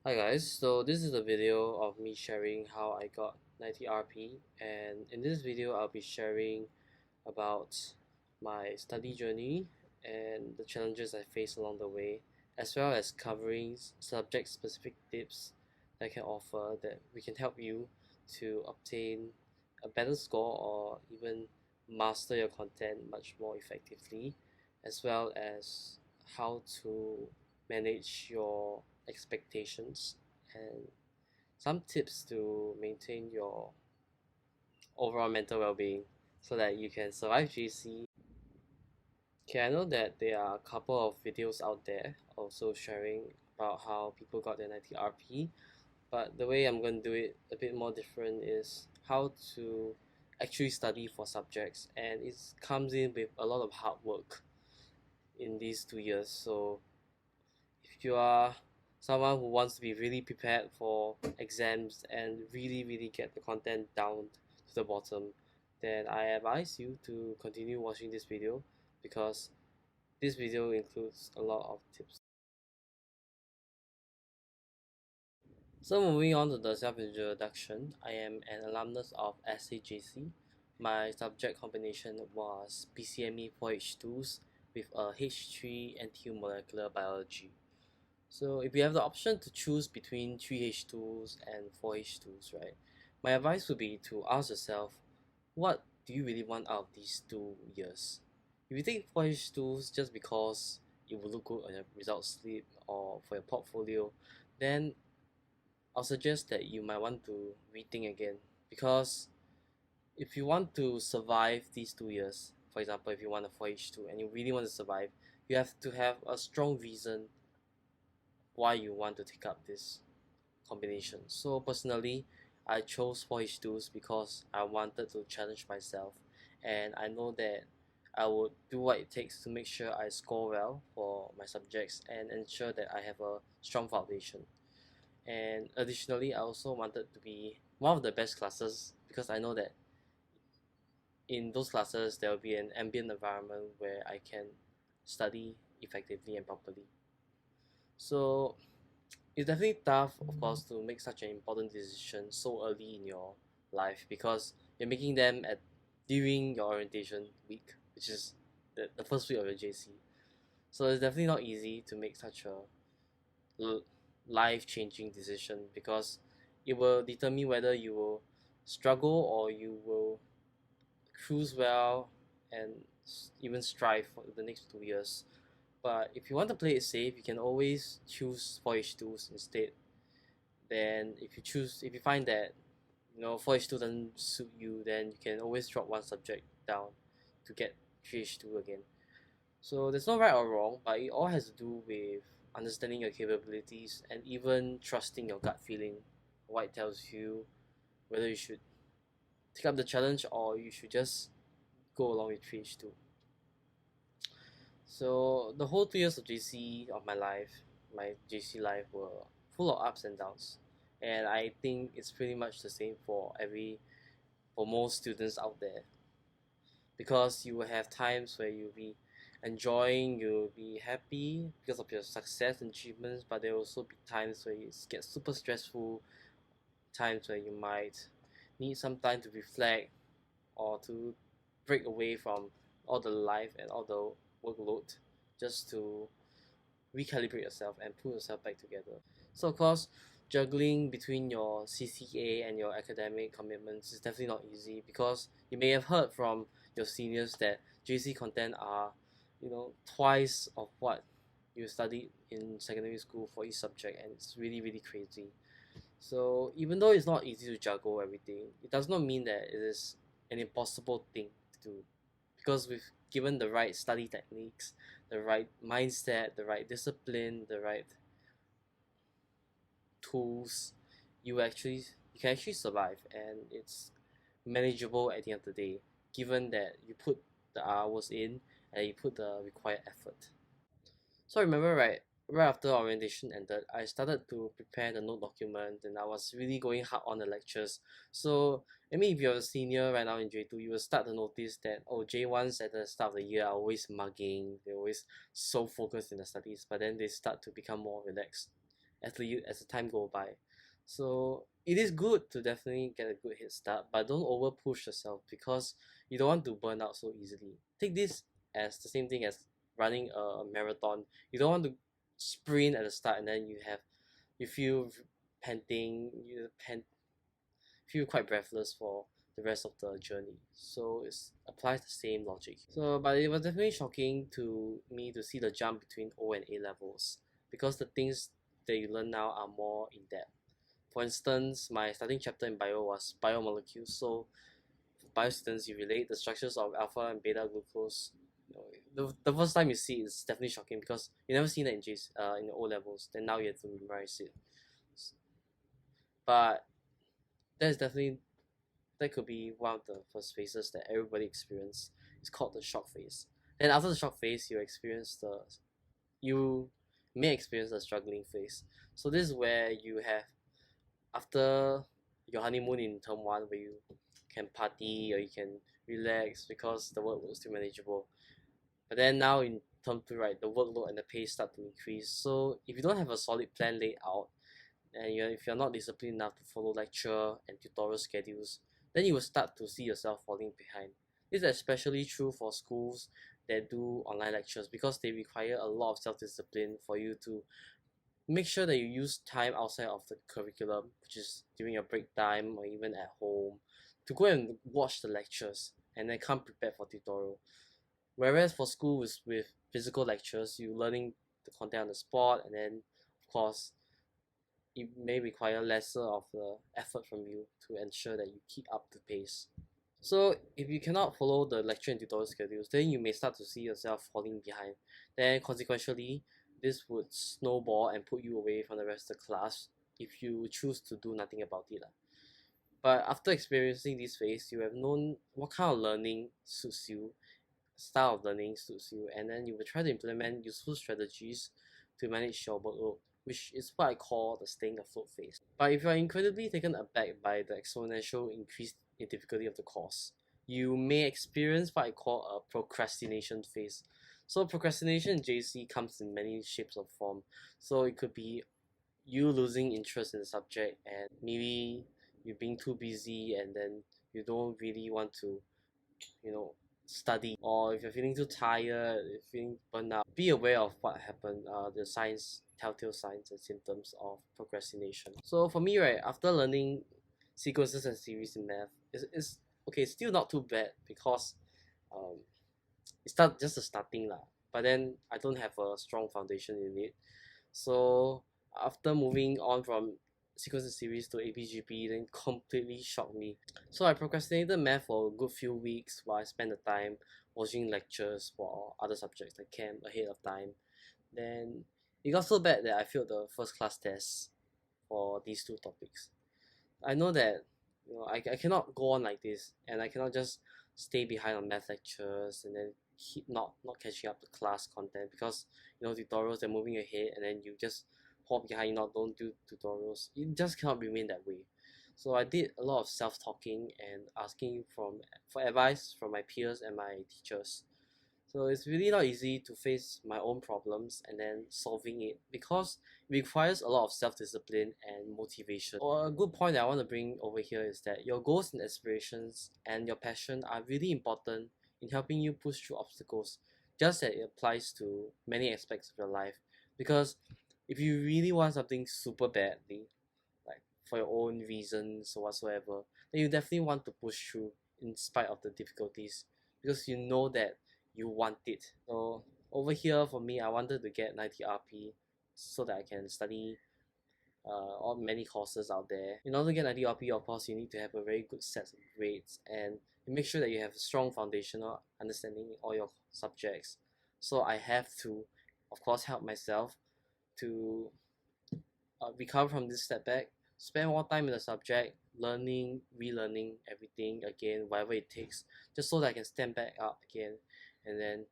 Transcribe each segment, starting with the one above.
Hi guys, so this is a video of me sharing how I got 90 RP, and in this video I'll be sharing about my study journey and the challenges I faced along the way, as well as covering subject specific tips that I can offer that we can help you to obtain a better score or even master your content much more effectively, as well as how to manage your expectations and some tips to maintain your overall mental well-being so that you can survive GC. Okay, I know that there are a couple of videos out there also sharing about how people got their 90 RP, but the way I'm going to do it a bit more different is how to actually study for subjects, and it comes in with a lot of hard work in these 2 years. So if you are someone who wants to be really prepared for exams and really get the content down to the bottom, then I advise you to continue watching this video because this video includes a lot of tips. So moving on to the self-introduction, I am an alumnus of SAJC. My subject combination was PCME 4H2s with a H3 NTU molecular biology. So if you have the option to choose between 3H2s and 4H2s, right, my advice would be to ask yourself, what do you really want out of these 2 years? If you take 4H2s just because it will look good on your results slip or for your portfolio, then I'll suggest that you might want to rethink again, because if you want to survive these 2 years, for example, if you want a 4H2 and you really want to survive, you have to have a strong reason why you want to take up this combination. So personally, I chose 4H2s because I wanted to challenge myself, and I know that I would do what it takes to make sure I score well for my subjects and ensure that I have a strong foundation. And additionally, I also wanted to be one of the best classes because I know that in those classes there will be an ambient environment where I can study effectively and properly. So it's definitely tough, of course, to make such an important decision so early in your life because you're making them at during your orientation week, which is the first week of your JC. So it's definitely not easy to make such a life-changing decision because it will determine whether you will struggle or you will cruise well and even strive for the next 2 years. But if you want to play it safe, you can always choose 4H2s instead. Then if you find that 4H2 doesn't suit you, then you can always drop one subject down to get 3H2 again. So there's no right or wrong, but it all has to do with understanding your capabilities and even trusting your gut feeling, what it tells you, whether you should take up the challenge or you should just go along with 3H2. So the whole 2 years of JC of my life, my JC life were full of ups and downs, and I think it's pretty much the same for most students out there, because you will have times where you'll be enjoying, you'll be happy because of your success and achievements, but there will also be times where it gets super stressful, times where you might need some time to reflect or to break away from all the life and all the workload just to recalibrate yourself and pull yourself back together. So of course, juggling between your CCA and your academic commitments is definitely not easy, because you may have heard from your seniors that JC content are, twice of what you studied in secondary school for each subject, and it's really crazy. So even though it's not easy to juggle everything, it does not mean that it is an impossible thing to do, because we've given the right study techniques, the right mindset, the right discipline, the right tools, you can actually survive, and it's manageable at the end of the day, given that you put the hours in and you put the required effort. So I remember right after orientation ended, I started to prepare the note document and I was really going hard on the lectures. So I mean, if you're a senior right now in J2, you will start to notice that, oh, J1s at the start of the year are always mugging, they're always so focused in the studies, but then they start to become more relaxed as the time go by. So it is good to definitely get a good head start, but don't over push yourself because you don't want to burn out so easily. Take this as the same thing as running a marathon. You don't want to sprint at the start and then you feel panting, feel quite breathless for the rest of the journey. So it applies the same logic. So, but it was definitely shocking to me to see the jump between O and A levels because the things that you learn now are more in depth. For instance, my starting chapter in bio was biomolecules. So, for bio students, you relate the structures of alpha and beta glucose. The first time you see it is definitely shocking because you never seen it in O levels. Then now you have to memorize it. But that's definitely that could be one of the first phases that everybody experience. It's called the shock phase. Then after the shock phase, you may experience the struggling phase. So this is where you have after your honeymoon in term one, where you can party or you can relax because the workload is still manageable. But then now in term two, right, the workload and the pace start to increase. So if you don't have a solid plan laid out, and if you're not disciplined enough to follow lecture and tutorial schedules, then you will start to see yourself falling behind. This is especially true for schools that do online lectures because they require a lot of self-discipline for you to make sure that you use time outside of the curriculum, which is during your break time or even at home, to go and watch the lectures and then come prepared for tutorial. Whereas for schools with physical lectures, you learning the content on the spot, and then of course it may require lesser of the effort from you to ensure that you keep up the pace. So if you cannot follow the lecture and tutorial schedules, then you may start to see yourself falling behind. Then consequentially, this would snowball and put you away from the rest of the class if you choose to do nothing about it. But after experiencing this phase, you have known what kind of learning suits you, style of learning suits you, and then you will try to implement useful strategies to manage your workload, which is what I call the staying afloat phase. But if you are incredibly taken aback by the exponential increase in difficulty of the course, you may experience what I call a procrastination phase. So procrastination in JC comes in many shapes or form. So it could be you losing interest in the subject and maybe you being too busy and then you don't really want to, you know, study, or if you're feeling too tired, if you're feeling burnt out, be aware of what happened, the signs, telltale signs and symptoms of procrastination. So for me, right, after learning sequences and series in math, it's okay, still not too bad because um, it's not just a starting lah. But then I don't have a strong foundation in it. So after moving on from sequence and series to APGP, then completely shocked me. So I procrastinated math for a good few weeks while I spent the time watching lectures for other subjects like chem ahead of time. Then it got so bad that I failed the first class test for these two topics. I know that I cannot go on like this, and I cannot just stay behind on math lectures and then keep not catching up the class content because tutorials they're moving ahead and then you just fall behind, not don't do tutorials. It just cannot remain that way. So I did a lot of self-talking and asking for advice from my peers and my teachers. So it's really not easy to face my own problems and then solving it because it requires a lot of self-discipline and motivation. Or a good point that I want to bring over here is that your goals and aspirations and your passion are really important in helping you push through obstacles, just as it applies to many aspects of your life. Because if you really want something super badly, like for your own reasons or whatsoever, then you definitely want to push through in spite of the difficulties because you know that you want it. So over here for me, I wanted to get 90 RP so that I can study all many courses out there. In order to get 90 RP, of course, you need to have a very good set of grades and make sure that you have a strong foundational understanding in all your subjects. So I have to, of course, help myself to recover from this setback, spend more time in the subject, learning, relearning everything again, whatever it takes, just so that I can stand back up again and then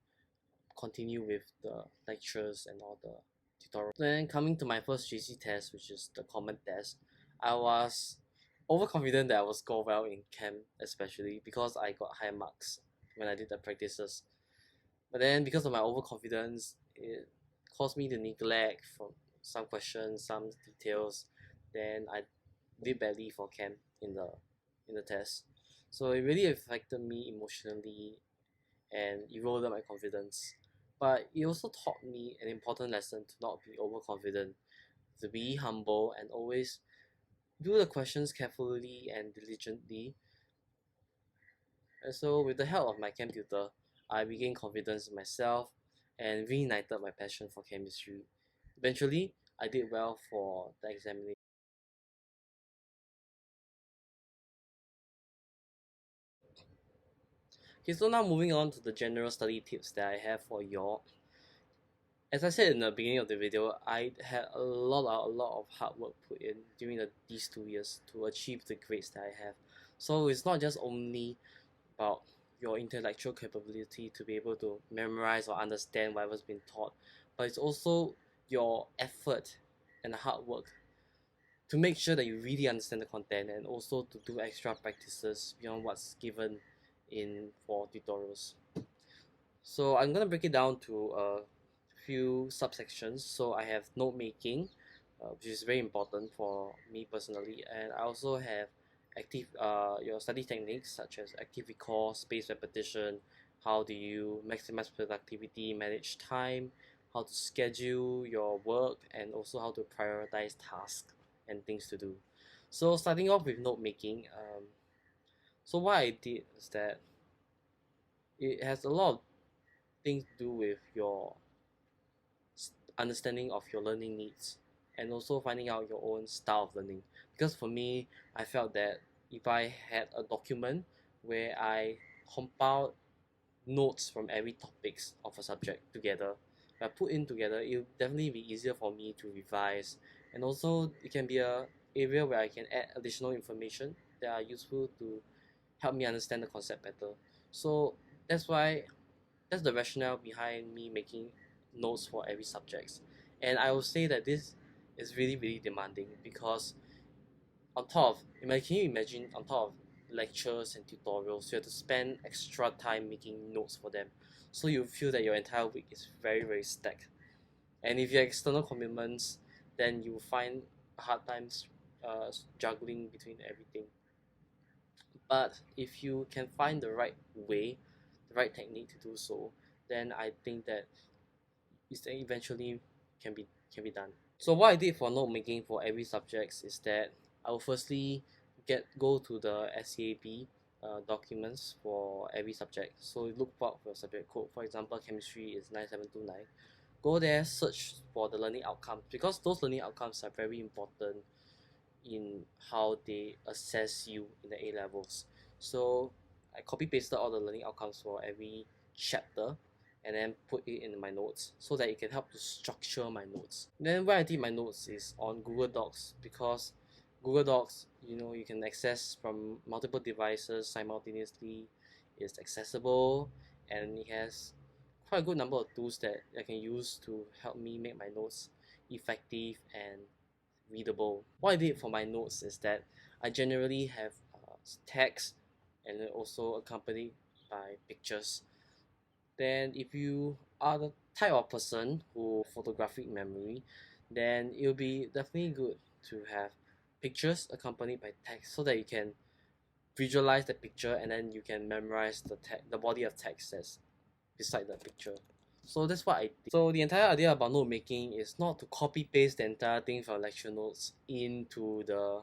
continue with the lectures and all the tutorials. Then coming to my first GC test, which is the common test, I was overconfident that I would score well in chem, especially because I got high marks when I did the practices. But then because of my overconfidence, it caused me to neglect from some questions, some details, then I did badly for chem in the test. So it really affected me emotionally and eroded my confidence. But it also taught me an important lesson to not be overconfident, to be humble and always do the questions carefully and diligently. And so with the help of my chem tutor, I regained confidence in myself and reignited my passion for chemistry. Eventually, I did well for the examination. Okay, so now moving on to the general study tips that I have for you all. As I said in the beginning of the video, I had a lot of hard work put in during these 2 years to achieve the grades that I have. So it's not just only about your intellectual capability to be able to memorize or understand whatever's been taught, but it's also your effort and hard work to make sure that you really understand the content and also to do extra practices beyond what's given in for tutorials. So I'm gonna break it down to a few subsections. So I have note making, which is very important for me personally, and I also have active your study techniques such as active recall, spaced repetition, how do you maximize productivity, manage time, how to schedule your work, and also how to prioritize tasks and things to do. So starting off with note making, so what I did is that it has a lot of things to do with your understanding of your learning needs and also finding out your own style of learning. Because for me, I felt that if I had a document where I compiled notes from every topics of a subject together, I put in together, it will definitely be easier for me to revise, and also it can be a area where I can add additional information that are useful to help me understand the concept better. So that's why that's the rationale behind me making notes for every subject. And I will say that this is really demanding because on top of can you imagine on top of lectures and tutorials you have to spend extra time making notes for them, so you feel that your entire week is very stacked. And if you have external commitments, then you find hard times juggling between everything. But if you can find the right way, the right technique to do so, then I think that it eventually can be done. So what I did for note making for every subject is that I will firstly go to the SCAB documents for every subject. So you look for your subject code. For example, chemistry is 9729. Go there, search for the learning outcomes because those learning outcomes are very important in how they assess you in the A levels. So I copy pasted all the learning outcomes for every chapter and then put it in my notes so that it can help to structure my notes. Then where I did my notes is on Google Docs because Google Docs, you can access from multiple devices simultaneously. It's accessible and it has quite a good number of tools that I can use to help me make my notes effective and readable. What I did for my notes is that I generally have text and then also accompanied by pictures. Then if you are the type of person who photographic memory, then it will be definitely good to have pictures accompanied by text so that you can visualize the picture and then you can memorize the body of text that's beside the picture. So that's what I did. So the entire idea about note making is not to copy paste the entire thing from lecture notes into the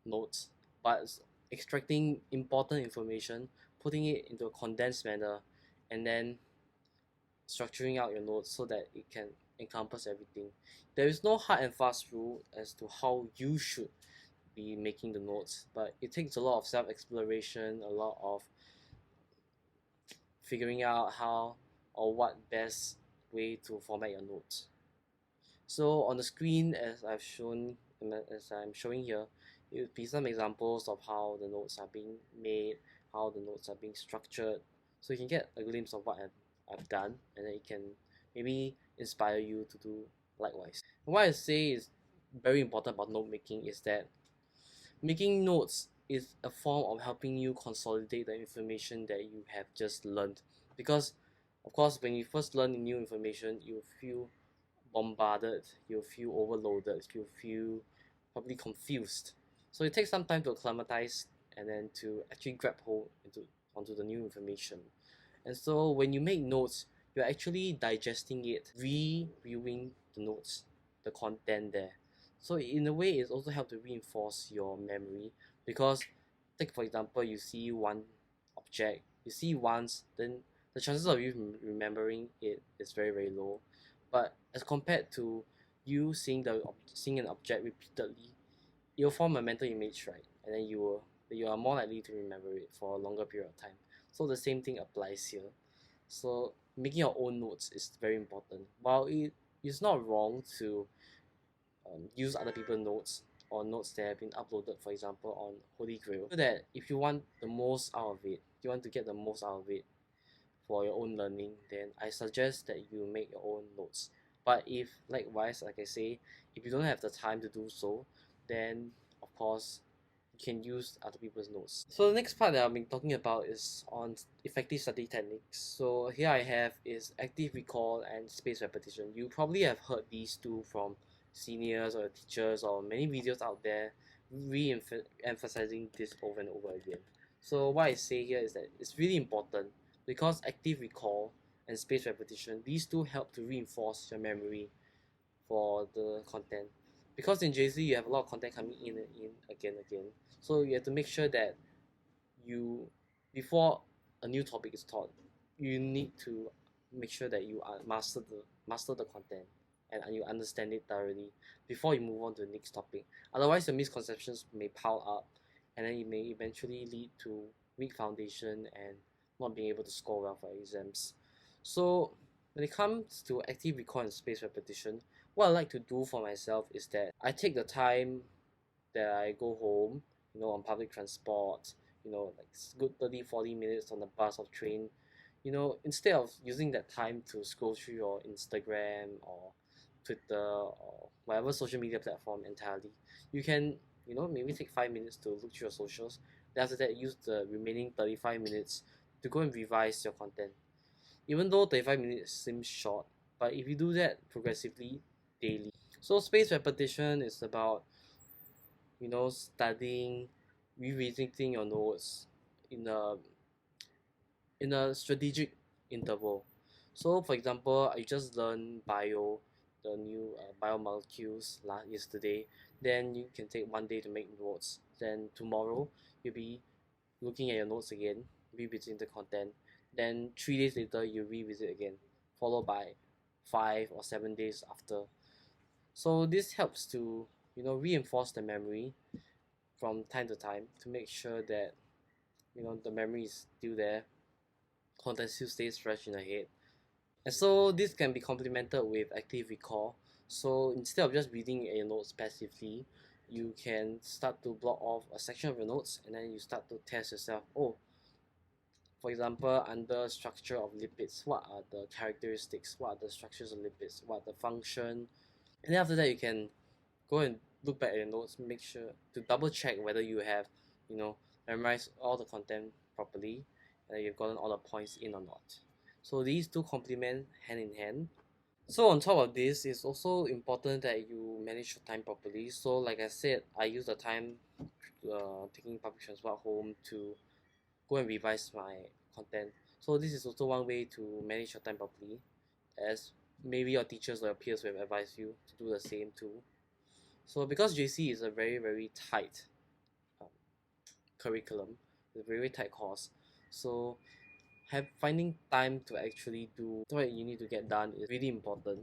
notes, but extracting important information, putting it into a condensed manner, and then structuring out your notes so that it can encompass everything. There is no hard and fast rule as to how you should be making the notes, but it takes a lot of self-exploration, a lot of figuring out how or what best way to format your notes. So on the screen, as I'm showing here, it will be some examples of how the notes are being made, how the notes are being structured, so you can get a glimpse of what I've done, and then it can maybe inspire you to do likewise. What I say is very important about note making is that making notes is a form of helping you consolidate the information that you have just learned. Because, of course, when you first learn new information, you feel bombarded, you'll feel overloaded, you'll feel probably confused. So it takes some time to acclimatize and then to actually grab hold onto the new information. And so when you make notes, you're actually digesting it, reviewing the notes, the content there. So in a way, it also helps to reinforce your memory because, take for example, you see one object, you see once, then the chances of you remembering it is very very low. But as compared to you seeing an object repeatedly, you'll form a mental image, right? And then you are more likely to remember it for a longer period of time. So the same thing applies here. So making your own notes is very important. While it is not wrong to use other people's notes or notes that have been uploaded, for example, on Holy Grail, so that if you want the most out of it, you want to get the most out of it for your own learning, then I suggest that you make your own notes. But if likewise, like I say, if you don't have the time to do so, then of course you can use other people's notes. So the next part that I've been talking about is on effective study techniques. So here I have is active recall and spaced repetition. You probably have heard these two from seniors or teachers or many videos out there re-emphasizing this over and over again. So what I say here is that it's really important because active recall and spaced repetition, these two help to reinforce your memory for the content. Because in JC you have a lot of content coming in and in again and again. So you have to make sure that you, before a new topic is taught, you need to make sure that you master the content and you understand it thoroughly before you move on to the next topic. Otherwise your misconceptions may pile up and then it may eventually lead to weak foundation and not being able to score well for exams. So when it comes to active recall and spaced repetition, what I like to do for myself is that I take the time that I go home, on public transport, like good 30-40 minutes on the bus or train, instead of using that time to scroll through your Instagram or Twitter or whatever social media platform entirely, you can, maybe take 5 minutes to look through your socials. Then after that, use the remaining 35 minutes to go and revise your content. Even though 35 minutes seems short, but if you do that progressively daily. So spaced repetition is about studying, revisiting your notes in a strategic interval. So for example, I just learned the new biomolecules yesterday. Then you can take one day to make notes. Then tomorrow you'll be looking at your notes again, revisiting the content. Then 3 days later you revisit again, followed by 5 or 7 days after. So this helps to reinforce the memory from time to time to make sure that the memory is still there, content still stays fresh in the head. And so this can be complemented with active recall. So instead of just reading your notes passively, you can start to block off a section of your notes and then you start to test yourself. Oh, for example, under structure of lipids, what are the characteristics? What are the structures of lipids? What are the function? And then after that, you can go and look back at your notes, make sure to double check whether you have, memorized all the content properly and you've gotten all the points in or not. So these two complement hand in hand. So on top of this, it's also important that you manage your time properly. So like I said, I use the time taking public transport home to go and revise my content. So this is also one way to manage your time properly, as maybe your teachers or your peers will advise you to do the same too. So because JC is a very very tight um, curriculum, it's a very tight course, so finding time to actually do what you need to get done is really important.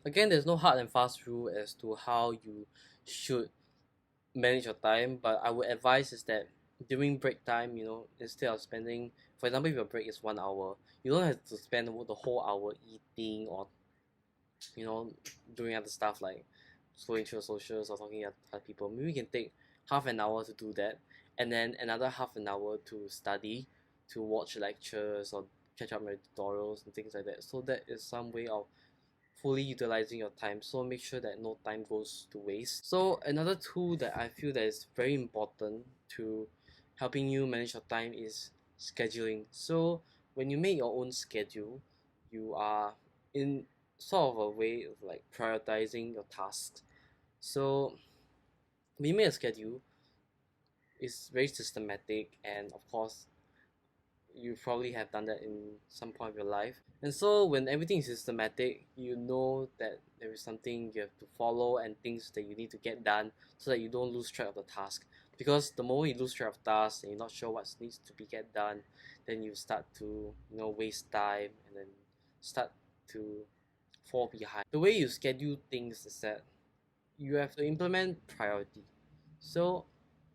Again, there's no hard and fast rule as to how you should manage your time, but I would advise is that during break time, instead of spending, for example, if your break is 1 hour, you don't have to spend the whole hour eating or doing other stuff like scrolling through socials or talking to other people. Maybe we can take half an hour to do that, and then another half an hour to study, to watch lectures or catch up my tutorials and things like that. So that is some way of fully utilizing your time. So make sure that no time goes to waste. So another tool that I feel that is very important to helping you manage your time is scheduling. So when you make your own schedule, you are in sort of a way of like prioritizing your tasks. So we made a schedule. It's very systematic, and of course you probably have done that in some point of your life. And so when everything is systematic, you know that there is something you have to follow and things that you need to get done so that you don't lose track of the task. Because the moment you lose track of tasks and you're not sure what needs to be get done, then you start to waste time and then start to fall behind. The way you schedule things is that you have to implement priority. So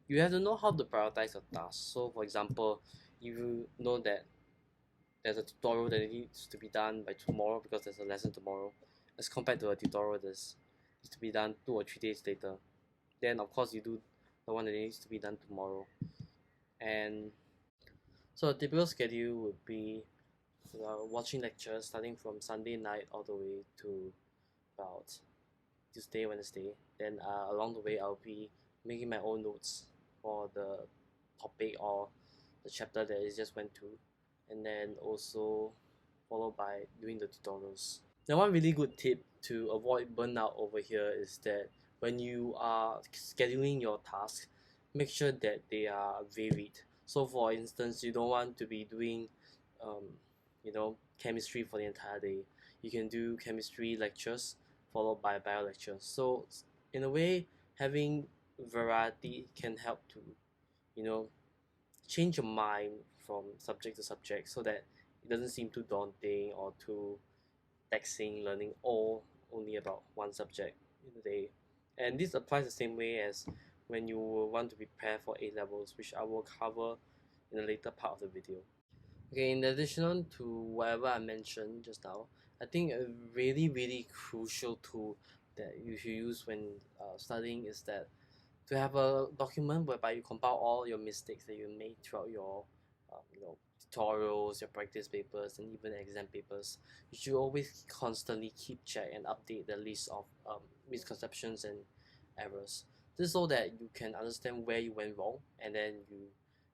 you have to know how to prioritize your tasks. So for example, you know that there's a tutorial that needs to be done by tomorrow because there's a lesson tomorrow, as compared to a tutorial that's needs to be done 2 or 3 days later. Then of course you do the one that needs to be done tomorrow. And so a typical schedule would be watching lectures starting from Sunday night all the way to about Tuesday, Wednesday. Then along the way I'll be making my own notes for the topic or the chapter that I just went to, and then also followed by doing the tutorials. Now, one really good tip to avoid burnout over here is that when you are scheduling your tasks, make sure that they are varied. So, for instance, you don't want to be doing, um, chemistry for the entire day. You can do chemistry lectures followed by bio lectures. So, in a way, having variety can help to, you know, change your mind from subject to subject so that it doesn't seem too daunting or too taxing learning all only about one subject in a day. And this applies the same way as when you want to prepare for A levels, which I will cover in the later part of the video. Okay, in addition to whatever I mentioned just now, I think a really crucial tool that you should use when studying is that to have a document whereby you compile all your mistakes that you made throughout your tutorials, your practice papers, and even exam papers. You should always constantly keep check and update the list of misconceptions and errors. This is so that you can understand where you went wrong, and then you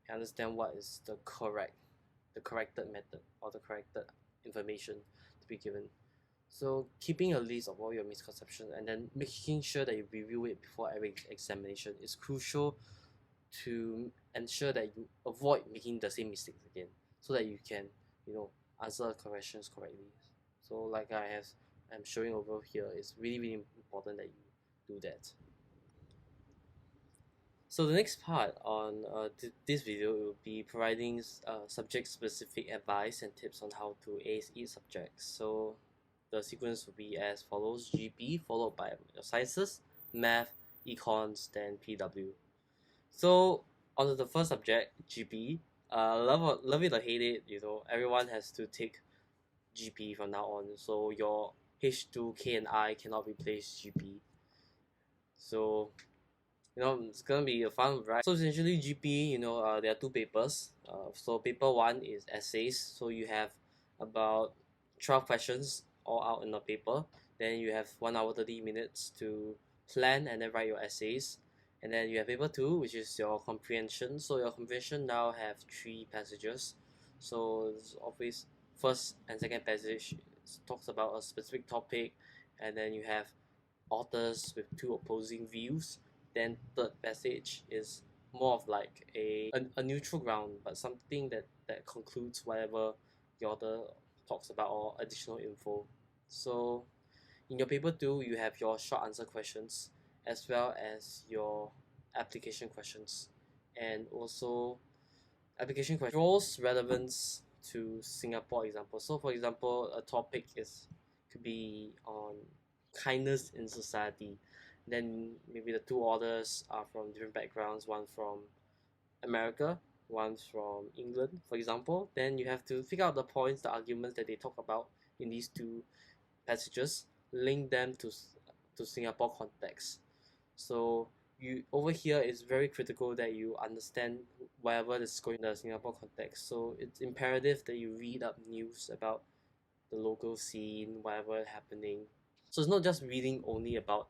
can understand what is the corrected method or the corrected information to be given. So keeping a list of all your misconceptions and then making sure that you review it before every examination is crucial to ensure that you avoid making the same mistakes again, so that you can, answer questions correctly. So like I'm showing over here, it's really important that you do that. So the next part on this video will be providing subject-specific advice and tips on how to ace each subject. So the sequence will be as follows: GP followed by your sciences, math, econs, then PW. So on to the first subject, GP. Love it or hate it, everyone has to take GP from now on. So your H2, K, and I cannot replace GP. So it's gonna be a fun ride. So essentially GP, there are two papers. So paper one is essays. So you have about 12 questions all out in the paper. Then you have 1 hour 30 minutes to plan and then write your essays. And then you have paper two, which is your comprehension. So your comprehension now have 3 passages. So it's always first and second passage talks about a specific topic, and then you have authors with two opposing views. Then third passage is more of like a neutral ground, but something that concludes whatever the author talks about or additional info. So in your paper two, you have your short answer questions as well as your application questions, and also application question draws relevance to Singapore example. So for example, a topic could be on kindness in society. Then maybe the two authors are from different backgrounds, one from America, one from England, for example. Then you have to figure out the points, the arguments that they talk about in these two passages, link them to Singapore context. So you over here it's very critical that you understand whatever is going in the Singapore context. So it's imperative that you read up news about the local scene, whatever happening. So it's not just reading only about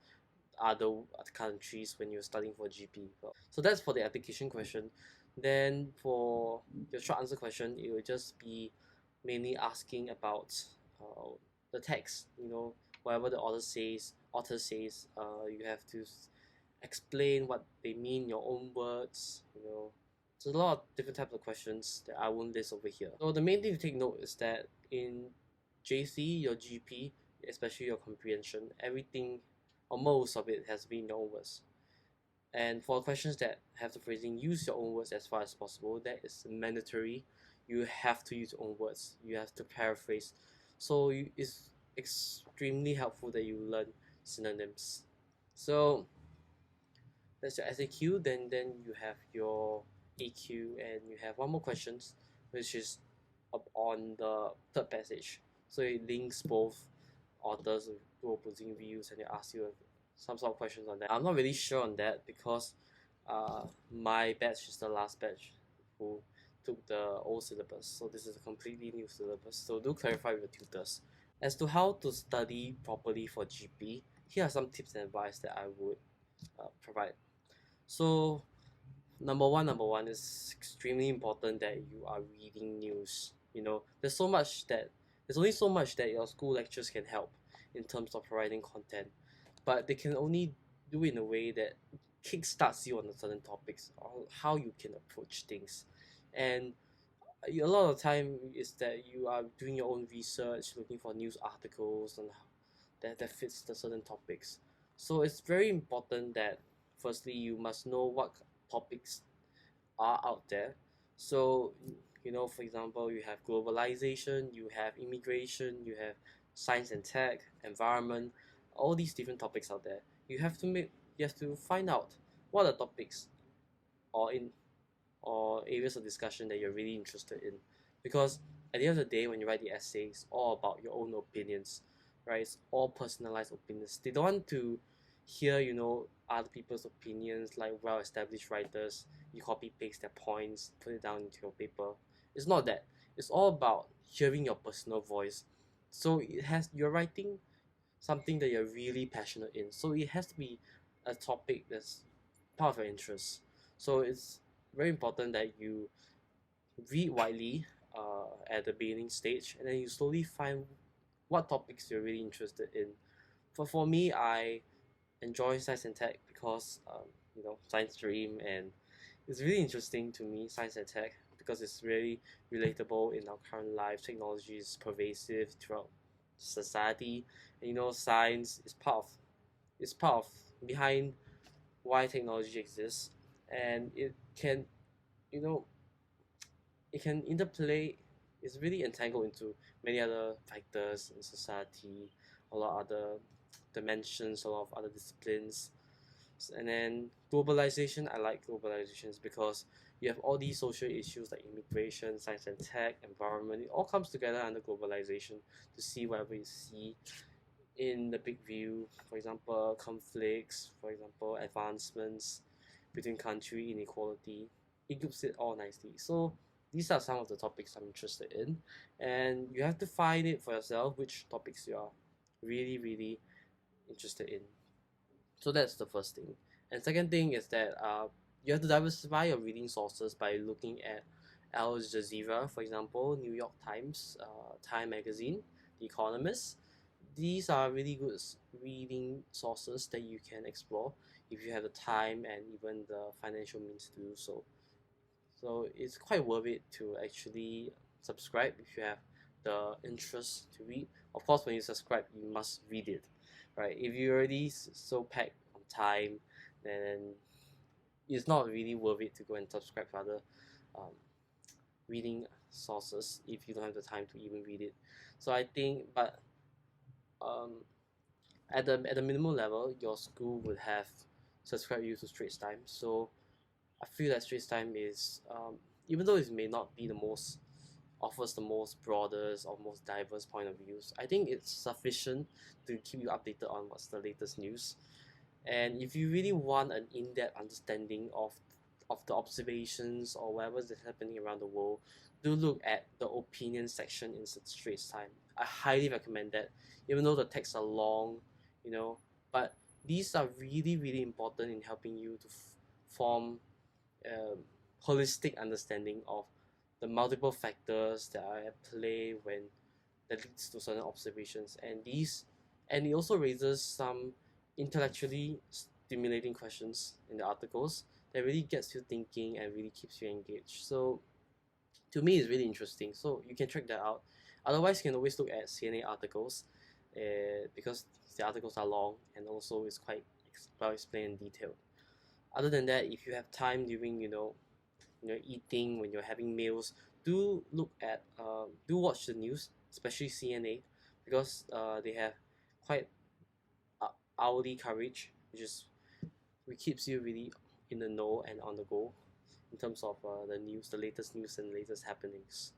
other countries when you're studying for GP. So that's for the application question. Then for your short answer question, it will just be mainly asking about the text, whatever the author says, you have to explain what they mean in your own words. There's a lot of different types of questions that I won't list over here. So the main thing to take note is that in JC, your GP, especially your comprehension, everything or most of it has been your own words. And for questions that have the phrasing, use your own words as far as possible. That is mandatory. You have to use your own words. You have to paraphrase. So it's extremely helpful that you learn synonyms. So that's your SAQ. Then you have your AQ, and you have one more questions, which is up on the third passage. So it links both authors with opposing views, and they ask you some sort of questions on that. I'm not really sure on that because my batch is the last batch who took the old syllabus, so this is a completely new syllabus. So do clarify with your tutors. As to how to study properly for GP, here are some tips and advice that I would provide. So number one is extremely important that you are reading news. There's only so much that your school lectures can help in terms of providing content, but they can only do it in a way that kickstarts you on certain topics or how you can approach things. And a lot of time is that you are doing your own research, looking for news articles and that fits the certain topics. So it's very important that firstly you must know what topics are out there. So for example, you have globalization, you have immigration, you have science and tech, environment, all these different topics out there. You have to find out what are the topics or areas of discussion that you're really interested in, because at the end of the day, when you write the essay, it's all about your own opinions, right? It's all personalized opinions. They don't want to hear other people's opinions, like well-established writers. You copy paste their points, put it down into your paper. It's not that. It's all about hearing your personal voice. So you're writing something that you're really passionate in, so it has to be a topic that's part of your interest. So it's very important that you read widely at the beginning stage, and then you slowly find what topics you're really interested in. For me, I enjoy science and tech because science stream, and it's really interesting to me, science and tech, because it's really relatable in our current life. Technology is pervasive throughout society, and science is part of behind why technology exists, and you know it can interplay. It's really entangled into many other factors in society, a lot of other dimensions, a lot of other disciplines. And then globalization, I like globalizations because you have all these social issues like immigration, science and tech, environment. It all comes together under globalization to see whatever you see in the big view. For example, conflicts, for example, advancements between country, inequality. It groups it all nicely. So these are some of the topics I'm interested in, and you have to find it for yourself which topics you are really, really interested in. So that's the first thing. And second thing is that you have to diversify your reading sources by looking at Al Jazeera, for example, New York Times, Time Magazine, The Economist. These are really good reading sources that you can explore if you have the time and even the financial means to do so. So it's quite worth it to actually subscribe if you have the interest to read. Of course, when you subscribe, you must read it, right? If you're already so packed on time, then it's not really worth it to go and subscribe to other um, reading sources if you don't have the time to even read it. So I think, but um, at the minimum level, your school would have subscribed you to Straits Times. So I feel that Straits Times is, even though it may not be the most offers the most broadest or most diverse point of views, I think it's sufficient to keep you updated on what's the latest news. And if you really want an in-depth understanding of the observations or whatever is happening around the world, do look at the opinion section in Straits Times. I highly recommend that, even though the texts are long, but these are really, really important in helping you to form a holistic understanding of the multiple factors that are at play when that leads to certain observations, and it also raises some intellectually stimulating questions in the articles that really gets you thinking and really keeps you engaged. So to me, it's really interesting. So you can check that out. Otherwise, you can always look at CNA articles, because the articles are long and also it's quite well explained in detail. Other than that, if you have time during eating, when you're having meals, do watch the news, especially CNA, because they have quite hourly coverage, which keeps you really in the know and on the go in terms of the latest news and latest happenings.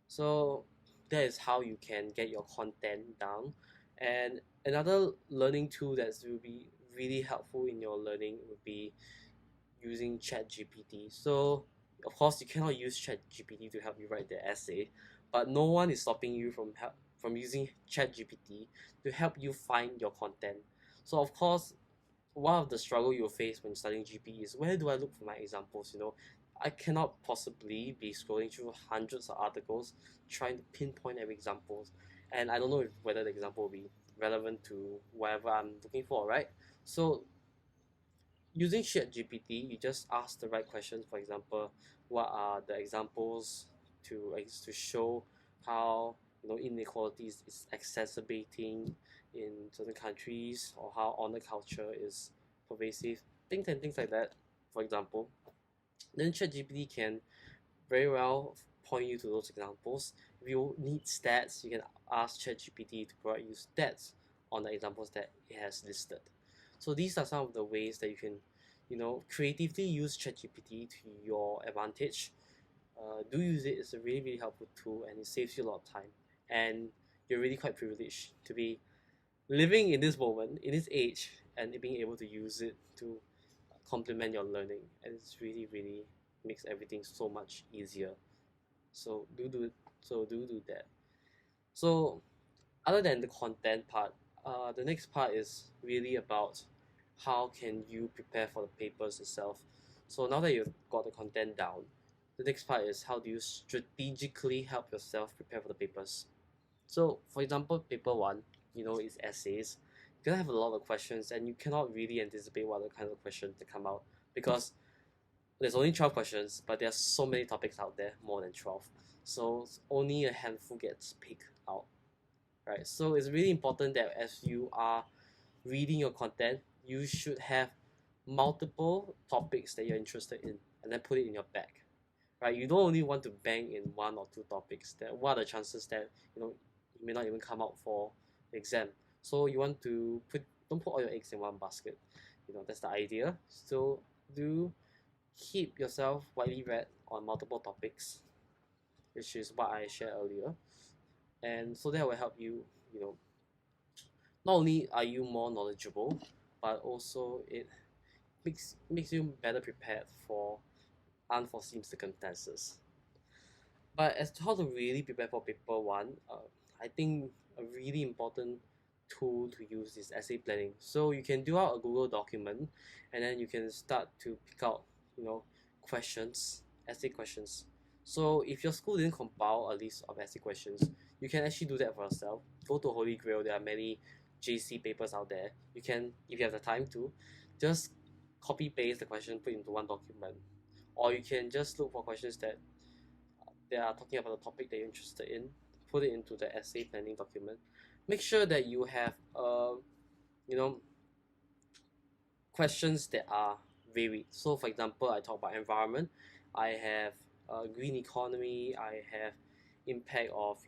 So that is how you can get your content down. And another learning tool that will be really helpful in your learning would be using ChatGPT. So of course you cannot use ChatGPT to help you write the essay, but no one is stopping you from using ChatGPT to help you find your content. So of course, one of the struggle you'll face when studying GP is, where do I look for my examples? I cannot possibly be scrolling through hundreds of articles trying to pinpoint every example, and I don't know whether the example will be relevant to whatever I'm looking for, right? So using shared GPT, you just ask the right questions. For example, what are the examples to show how inequalities is exacerbating in certain countries, or how honor culture is pervasive, things like that. For example, then ChatGPT can very well point you to those examples. If you need stats, you can ask ChatGPT to provide you stats on the examples that it has listed. So these are some of the ways that you can, creatively use ChatGPT to your advantage. Do use it. It's a really, really helpful tool, and it saves you a lot of time. And you're really quite privileged to be living in this moment, in this age, and being able to use it to complement your learning. And it's really, really makes everything so much easier. So do that. So other than the content part, the next part is really about how can you prepare for the papers itself. So now that you've got the content down, the next part is how do you strategically help yourself prepare for the papers. So for example, paper one, is essays. You're gonna have a lot of questions, and you cannot really anticipate what the kind of questions that come out, because there's only 12 questions, but there are so many topics out there, more than 12. So only a handful gets picked out, right? So it's really important that as you are reading your content, you should have multiple topics that you're interested in, and then put it in your bag, right? You don't only want to bang in one or two topics. That what are the chances that you may not even come out for the exam? So you want to don't put all your eggs in one basket. That's the idea. So do keep yourself widely read on multiple topics, which is what I shared earlier. And so that will help you, not only are you more knowledgeable, but also it makes you better prepared for unforeseen circumstances. But as to how to really prepare for paper one, I think a really important tool to use is essay planning. So you can do out a Google document, and then you can start to pick out, questions, essay questions. So if your school didn't compile a list of essay questions, you can actually do that for yourself. Go to Holy Grail. There are many JC papers out there. You can, if you have the time to, just copy paste the question, put into one document, or you can just look for questions that they are talking about the topic that you're interested in, put it into the essay planning document. Make sure that you have you know questions that are varied. So for example, I talk about environment, I have green economy, I have impact of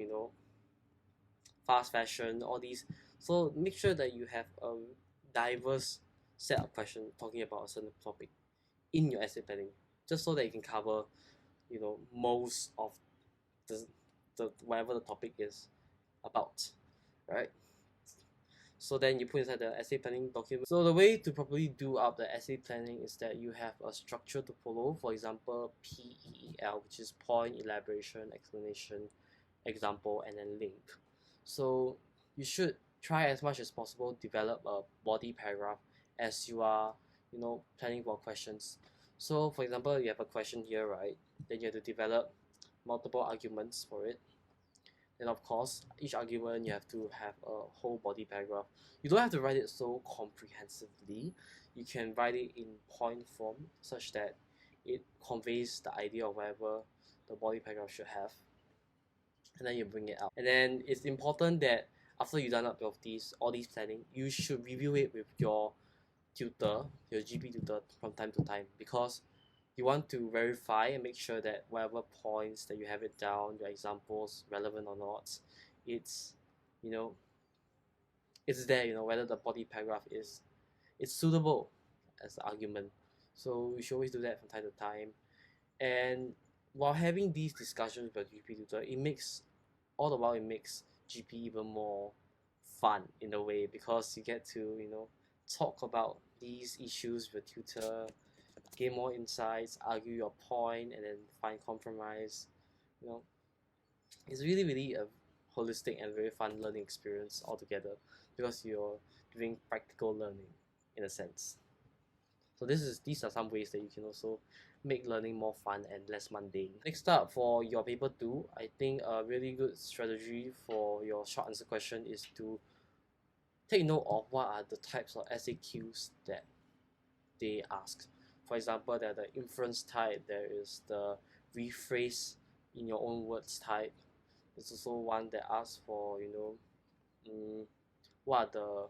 fast fashion, all these. So make sure that you have a diverse set of questions talking about a certain topic in your essay planning, just so that you can cover most of the, whatever the topic is about, right? So then you put inside the essay planning document. So the way to properly do up the essay planning is that you have a structure to follow. For example, PEEL, which is point, elaboration, explanation, example, and then link. So you should try as much as possible develop a body paragraph as you are planning for questions. So for example, you have a question here, right? Then you have to develop multiple arguments for it. And of course, each argument you have to have a whole body paragraph. You don't have to write it so comprehensively. You can write it in point form such that it conveys the idea of whatever the body paragraph should have. And then you bring it out. And then it's important that after you've done up of all these planning, you should review it with your tutor, your GP tutor from time to time, because you want to verify and make sure that whatever points that you have it down, your examples relevant or not, it's you know it's there, whether the body paragraph is it's suitable as the argument. So you should always do that from time to time. And while having these discussions with your GP tutor, all the while it makes GP even more fun in a way, because you get to talk about these issues with your tutor, gain more insights, argue your point, and then find compromise. You know, it's really a holistic and very fun learning experience altogether, because you're doing practical learning in a sense. So these are some ways that you can also make learning more fun and less mundane. Next up, for your paper 2, I think a really good strategy for your short answer question is to take note of what are the types of SAQs that they ask. For example, there are the inference type, there is the rephrase in your own words type. There's also one that asks for, what are the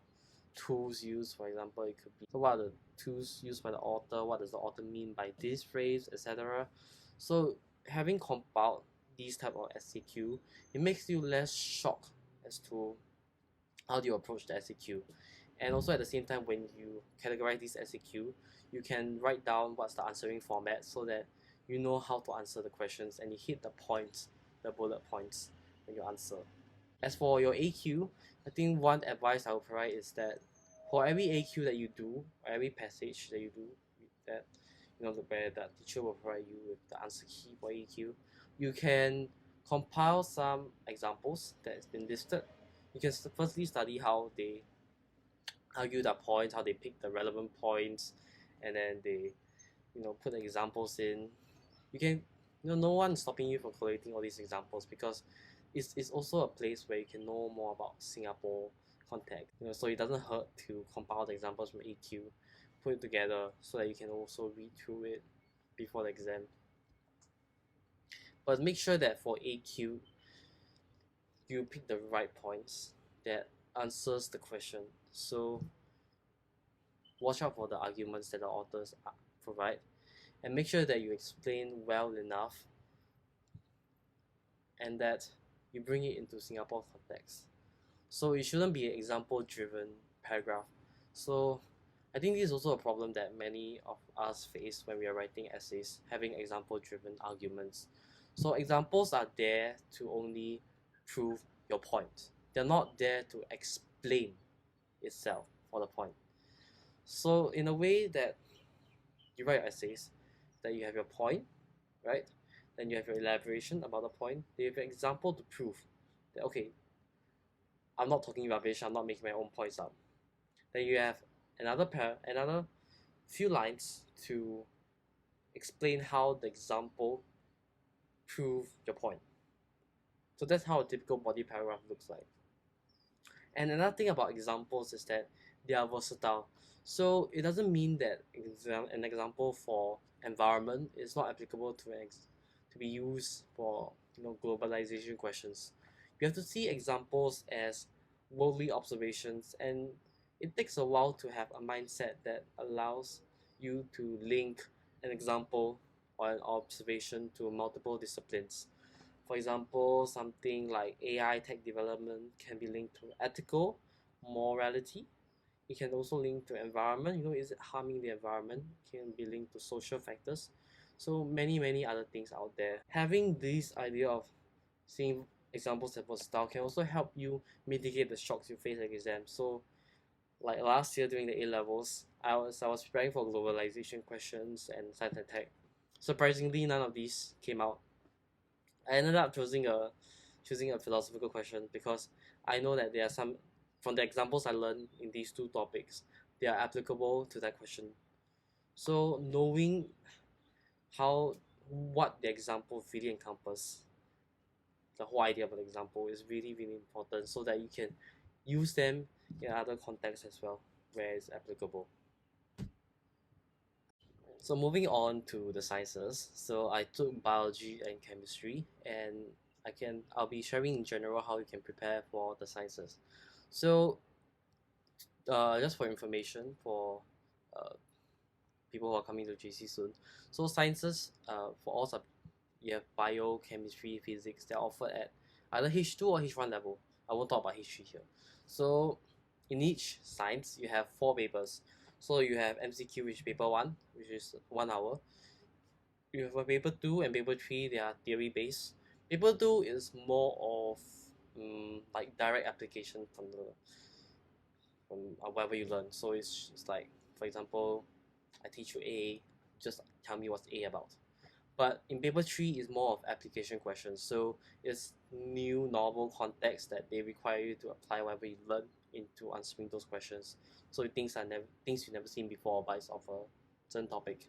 tools used. For example, it could be, so what are the tools used by the author, what does the author mean by this phrase, etc. So having compiled these type of SAQ, it makes you less shocked as to how do you approach the SAQ. And also at the same time, when you categorize this SAQ, you can write down what's the answering format, so that you know how to answer the questions and you hit the points, the bullet points when you answer. As for your AQ, I think one advice I would provide is that for every AQ that you do, or every passage that you do, that where the teacher will provide you with the answer key for AQ, you can compile some examples that's been listed. You can firstly study how they argue their points, how they pick the relevant points, and then they put the examples in. You can no one's stopping you from collating all these examples, because it's also a place where you can know more about Singapore context. So it doesn't hurt to compile the examples from AQ, put it together so that you can also read through it before the exam. But make sure that for AQ you pick the right points that answers the question. So watch out for the arguments that the authors provide, and make sure that you explain well enough and that you bring it into Singapore context. So it shouldn't be an example driven paragraph. So I think this is also a problem that many of us face when we are writing essays, having example driven arguments. So examples are there to only prove your point. They're not there to explain itself for the point. So in a way that you write your essays, that you have your point, right? Then you have your elaboration about the point. Then you have an example to prove that, okay, I'm not talking rubbish, I'm not making my own points up. Then you have another few lines to explain how the example prove your point. So that's how a typical body paragraph looks like. And another thing about examples is that they are versatile. So it doesn't mean that an example for environment is not applicable to be used for globalization questions. You have to see examples as worldly observations, and it takes a while to have a mindset that allows you to link an example or an observation to multiple disciplines. For example, something like AI tech development can be linked to ethical morality. It can also link to environment. Is it harming the environment? It can be linked to social factors. So many other things out there. Having this idea of seeing examples that versatile can also help you mitigate the shocks you face at exams. So like last year during the A Levels, I was preparing for globalization questions and science and tech. Surprisingly, none of these came out. I ended up choosing a philosophical question, because I know that there are some from the examples I learned in these two topics, they are applicable to that question. So knowing what the example really encompasses the whole idea of an example is really, really important so that you can use them in other contexts as well where it's applicable. So moving on to the sciences. So I took biology and chemistry, and I'll be sharing in general how you can prepare for the sciences. So just for information for uh, people who are coming to GC soon. So sciences for all you have bio, chemistry, physics. They're offered at either H2 or H1 level. I won't talk about H3 here. So in each science, you have 4 papers. So you have MCQ, which is paper 1, which is 1 hour. You have a paper 2 and paper 3, they are theory based. Paper 2 is more of like direct application from whatever you learn. So it's like, for example, I teach you A, just tell me what's A about. But in paper 3 is more of application questions. So it's new novel context that they require you to apply whatever you learn into answering those questions. So things you've never seen before, but it's of a certain topic.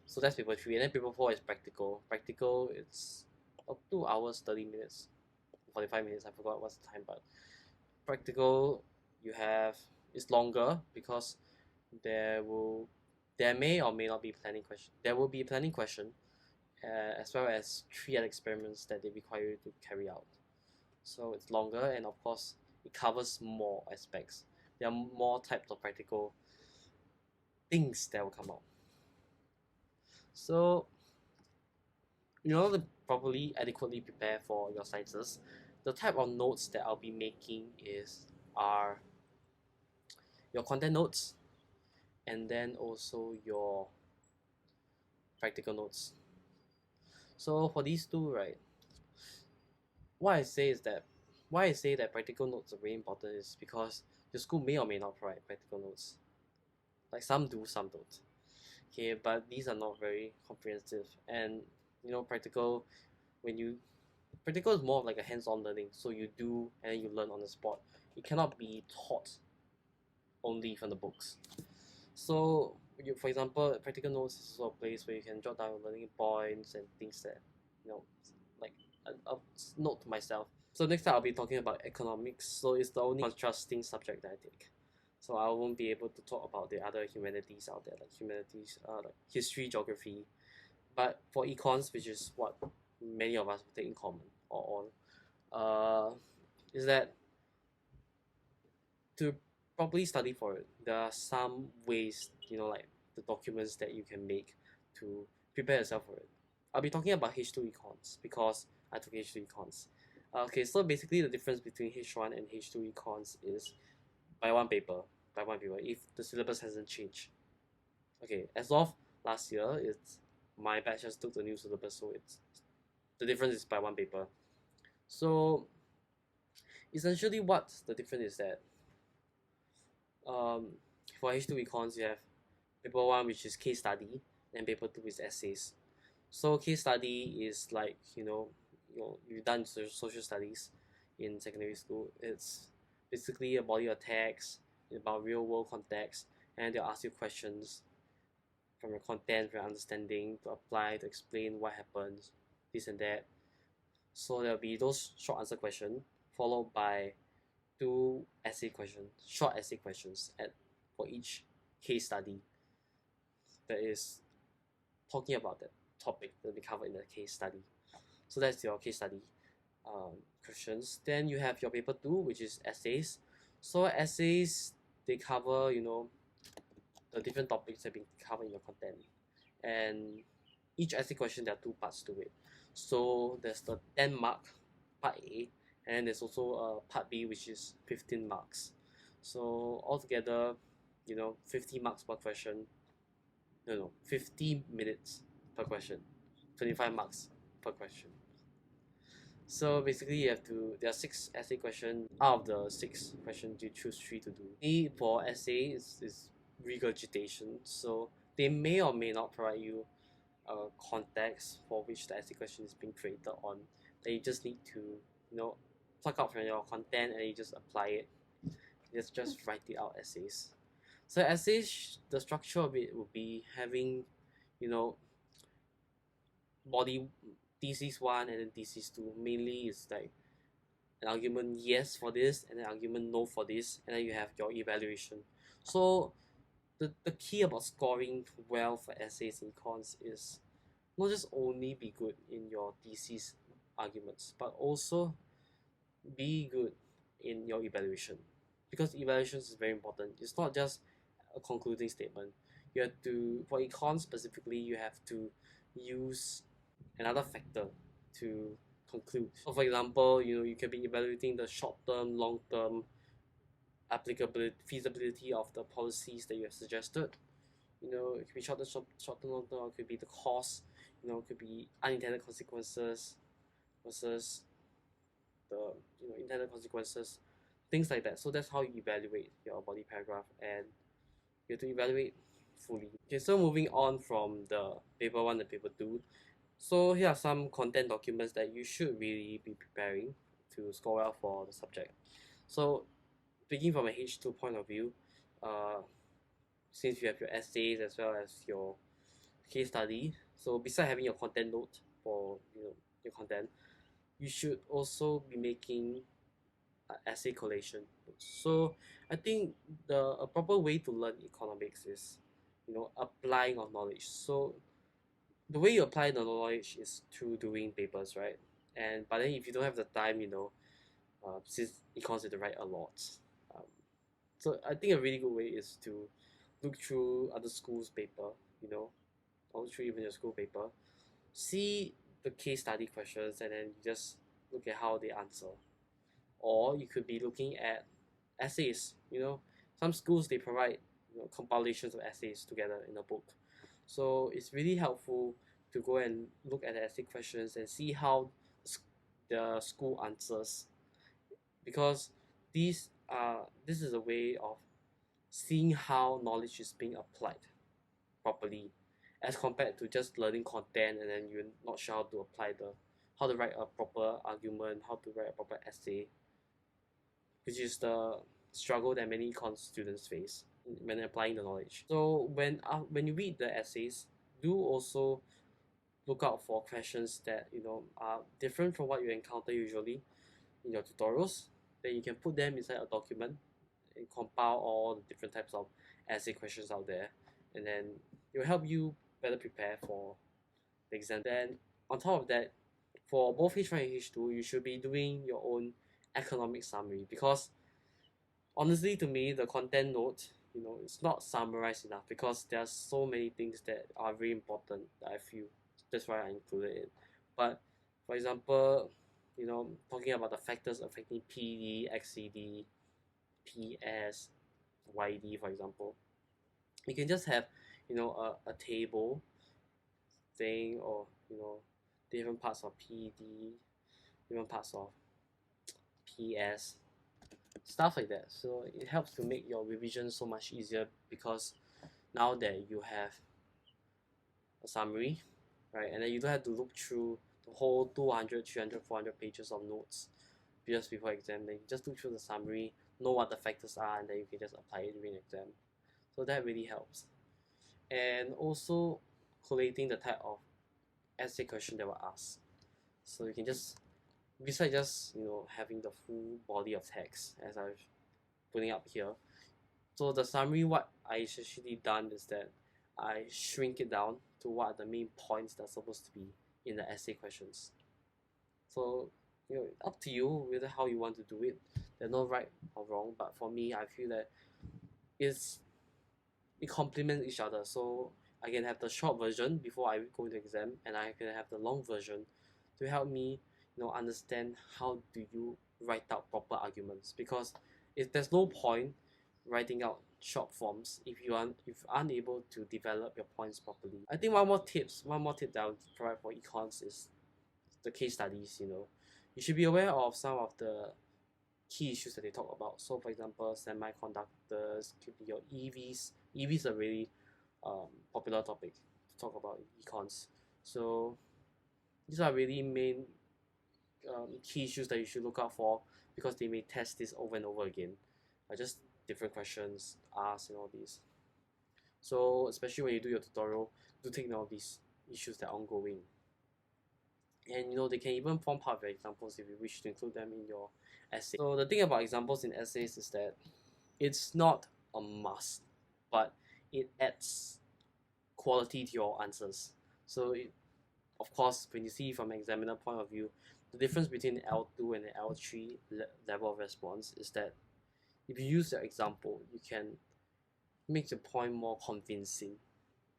So that's paper 3. And then paper 4 is practical. Practical, it's 2 hours, 30 minutes, 45 minutes. I forgot what's the time, but practical, you have, it's longer because there will there may or may not be planning question. There will be a planning question, as well as 3 other experiments that they require you to carry out. So it's longer, and of course it covers more aspects. There are more types of practical things that will come out. So in order to properly adequately prepare for your sciences, the type of notes that I'll be making are your content notes, and then also your practical notes. So for these two, right, what I say is that why I say that practical notes are very important is because your school may or may not provide practical notes. Like some do, some don't. Okay, but these are not very comprehensive. And practical, when you practical is more of like a hands-on learning. So you do and then you learn on the spot. It cannot be taught only from the books. So for example, practical notes is also a place where you can jot down your learning points and things that like I'll note to myself. So next time I'll be talking about economics. So it's the only contrasting subject that I take. So I won't be able to talk about the other humanities out there, like like history, geography. But for econs, which is what many of us take in common or on, is that to properly study for it, there are some ways, like the documents that you can make to prepare yourself for it. I'll be talking about H2 econs because I took H2 econs. Okay, so basically the difference between H1 and H2 econs is by one paper, if the syllabus hasn't changed. Okay, as of last year, it's my batch just took the new syllabus, so it's the difference is by one paper. So essentially, what the difference is that for H2 econs, you have paper 1, which is case study, and paper 2 is essays. So case study is like you've done social studies in secondary school. It's basically a body of text about real world context, and they'll ask you questions from your content, from your understanding, to apply, to explain what happens, this and that. So there'll be those short answer questions followed by 2 essay questions, short essay questions for each case study that is talking about that topic that we covered in the case study. So that's your case study questions. Then you have your paper 2, which is essays. So essays, they cover the different topics that have been covered in your content, and each essay question, there are 2 parts to it. So there's the 10 mark part A, and then there's also part B, which is 15 marks. So altogether, 50 marks per question. No, 50 minutes per question, 25 marks per question. So basically, there are 6 essay questions. Out of the 6 questions, you choose 3 to do. For essay is regurgitation. So they may or may not provide you a context for which the essay question is being created on. Then you just need to, pluck out from your content and you just apply it. Just write it out essays. So essays, the structure of it would be having, you know, body thesis 1 and then thesis 2 mainly is like an argument yes for this and an argument no for this, and then you have your evaluation. So the key about scoring well for essays in econs is not just only be good in your thesis arguments, but also be good in your evaluation, because evaluations is very important. It's not just a concluding statement. You have to, for econ specifically, you have to use another factor to conclude. So for example, you can be evaluating the short term, long term applicability, feasibility of the policies that you have suggested. It could be short term, long term, or it could be the cost. It could be unintended consequences versus the intended consequences, things like that. So that's how you evaluate your body paragraph, and you have to evaluate fully. Okay, so moving on from the paper 1 and paper 2. So here are some content documents that you should really be preparing to score well for the subject. So speaking from a H2 point of view, since you have your essays as well as your case study, so besides having your content note for your content, you should also be making essay collation. So I think a proper way to learn economics is applying of knowledge. So the way you apply the knowledge is through doing papers, right? But then if you don't have the time, since econs you have to write a lot. Um, so I think a really good way is to look through other schools' paper, or through even your school paper, see the case study questions, and then you just look at how they answer. Or you could be looking at essays. Some schools, they provide compilations of essays together in a book. So it's really helpful to go and look at the essay questions and see how the school answers, because this is a way of seeing how knowledge is being applied properly, as compared to just learning content and then you're not sure how to write a proper argument, how to write a proper essay, which is the struggle that many econ students face when applying the knowledge. So when you read the essays, do also look out for questions that are different from what you encounter usually in your tutorials. Then you can put them inside a document and compile all the different types of essay questions out there, and then it will help you better prepare for the exam. Then on top of that, for both H1 and H2, you should be doing your own economic summary, because honestly, to me, the content note, it's not summarized enough, because there are so many things that are very important that I feel. That's why I included it. But for example, talking about the factors affecting PD, XCD, PS, YD, for example, you can just have a table thing, or different parts of PD, different parts of PS, stuff like that. So it helps to make your revision so much easier, because now that you have a summary, right, and then you don't have to look through the whole 200, 300, 400 pages of notes just before exam. Then you just look through the summary, know what the factors are, and then you can just apply it during exam. So that really helps. And also collating the type of essay question that were asked. So you can just, besides just having the full body of text as I've putting up here. So the summary, what I essentially done is that I shrink it down to what are the main points that are supposed to be in the essay questions. So up to you whether how you want to do it. There's no right or wrong, but for me, I feel that it complements each other. So I can have the short version before I go into exam, and I can have the long version to help me understand how do you write out proper arguments, because if there's no point writing out short forms if you aren't unable to develop your points properly. I think one more tip that I'll provide for econs is the case studies. You should be aware of some of the key issues that they talk about. So for example, semiconductors, could be your EVs. EVs are really popular topic to talk about in econs. So these are really main key issues that you should look out for, because they may test this over and over again. Just different questions asked and all these. So especially when you do your tutorial, do take note of these issues that are ongoing. and they can even form part of your examples if you wish to include them in your essay. So the thing about examples in essays is that it's not a must, but it adds quality to your answers. So of course, when you see from an examiner point of view, the difference between L2 and L3 level of response is that if you use your example, you can make your point more convincing.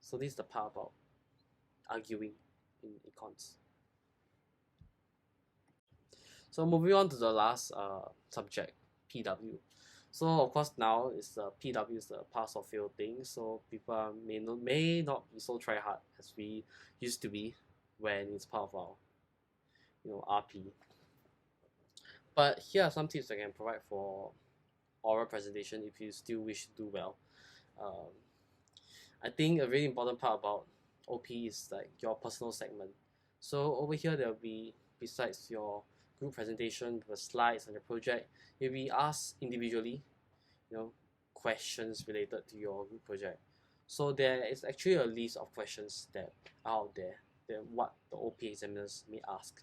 So this is the part about arguing in econs. So moving on to the last subject, PW. So of course now is PW is the pass or fail thing. So people may not be so try hard as we used to be when it's part of our RP. But here are some tips I can provide for oral presentation if you still wish to do well. Um, I think a really important part about OP is like your personal segment. So over here there will be, besides your group presentation with the slides and the project, you'll be asked individually, questions related to your group project. So there is actually a list of questions that are out there than what the OP examiners may ask.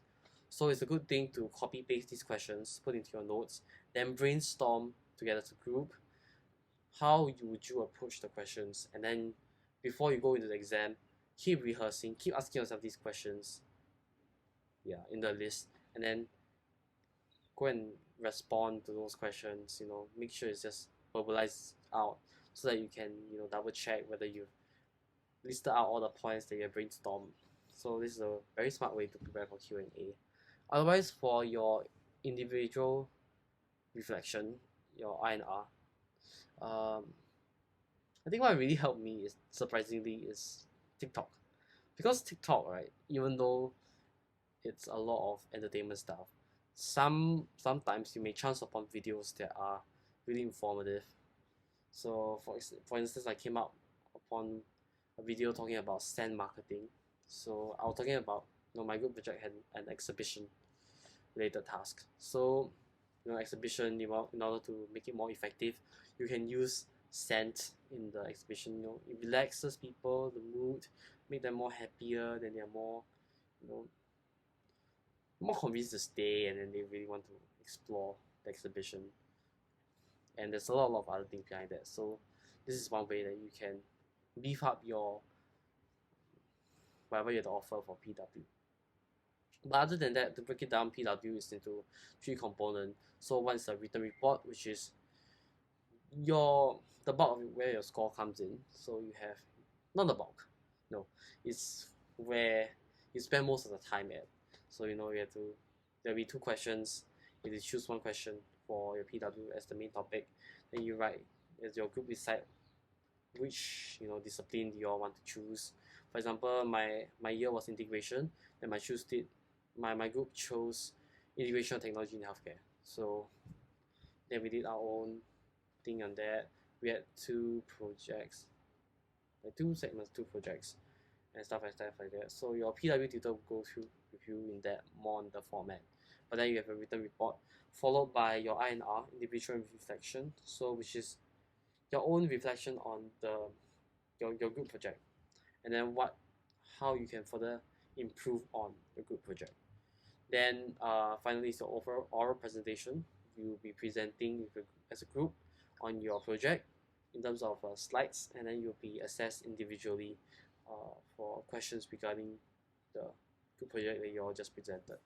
So it's a good thing to copy paste these questions, put into your notes, then brainstorm together as a group how would you approach the questions, and then before you go into the exam, keep rehearsing, keep asking yourself these questions, in the list, and then go and respond to those questions. Make sure it's just verbalized out so that you can double check whether you've listed out all the points that you have brainstormed. So this is a very smart way to prepare for Q&A. Otherwise, for your individual reflection, your I&R, I think what really helped me is surprisingly is TikTok, because TikTok, right, even though it's a lot of entertainment stuff, sometimes you may chance upon videos that are really informative. So for instance, I came up upon a video talking about sand marketing. So I was talking about my group project had an exhibition related task. So exhibition, in order to make it more effective, you can use scent in the exhibition. It relaxes people, the mood, make them more happier, then they're more you know more convinced to stay, and then they really want to explore the exhibition. And there's a lot of other things behind that. So this is one way that you can beef up your whatever you have to offer for PW. But other than that, to break it down, PW is into 3 components. So one is the written report, which is the bulk of where your score comes in. So you have, not the bulk, no, it's where you spend most of the time at. So there'll be 2 questions. You have to choose one question for your PW as the main topic. Then you write, as your group decide which discipline do you all want to choose. For example, my year was integration, and my group chose integration of technology in healthcare. So then we did our own thing on that. We had 2 projects, like 2 segments, 2 projects, and stuff like that. So your PW tutor will go through with you in that more on the format. But then you have a written report, followed by your I&R, individual reflection. So which is your own reflection on your group project, and then how you can further improve on your group project. Then finally is your overall oral presentation. You will be presenting as a group on your project in terms of slides, and then you'll be assessed individually for questions regarding the group project that you all just presented.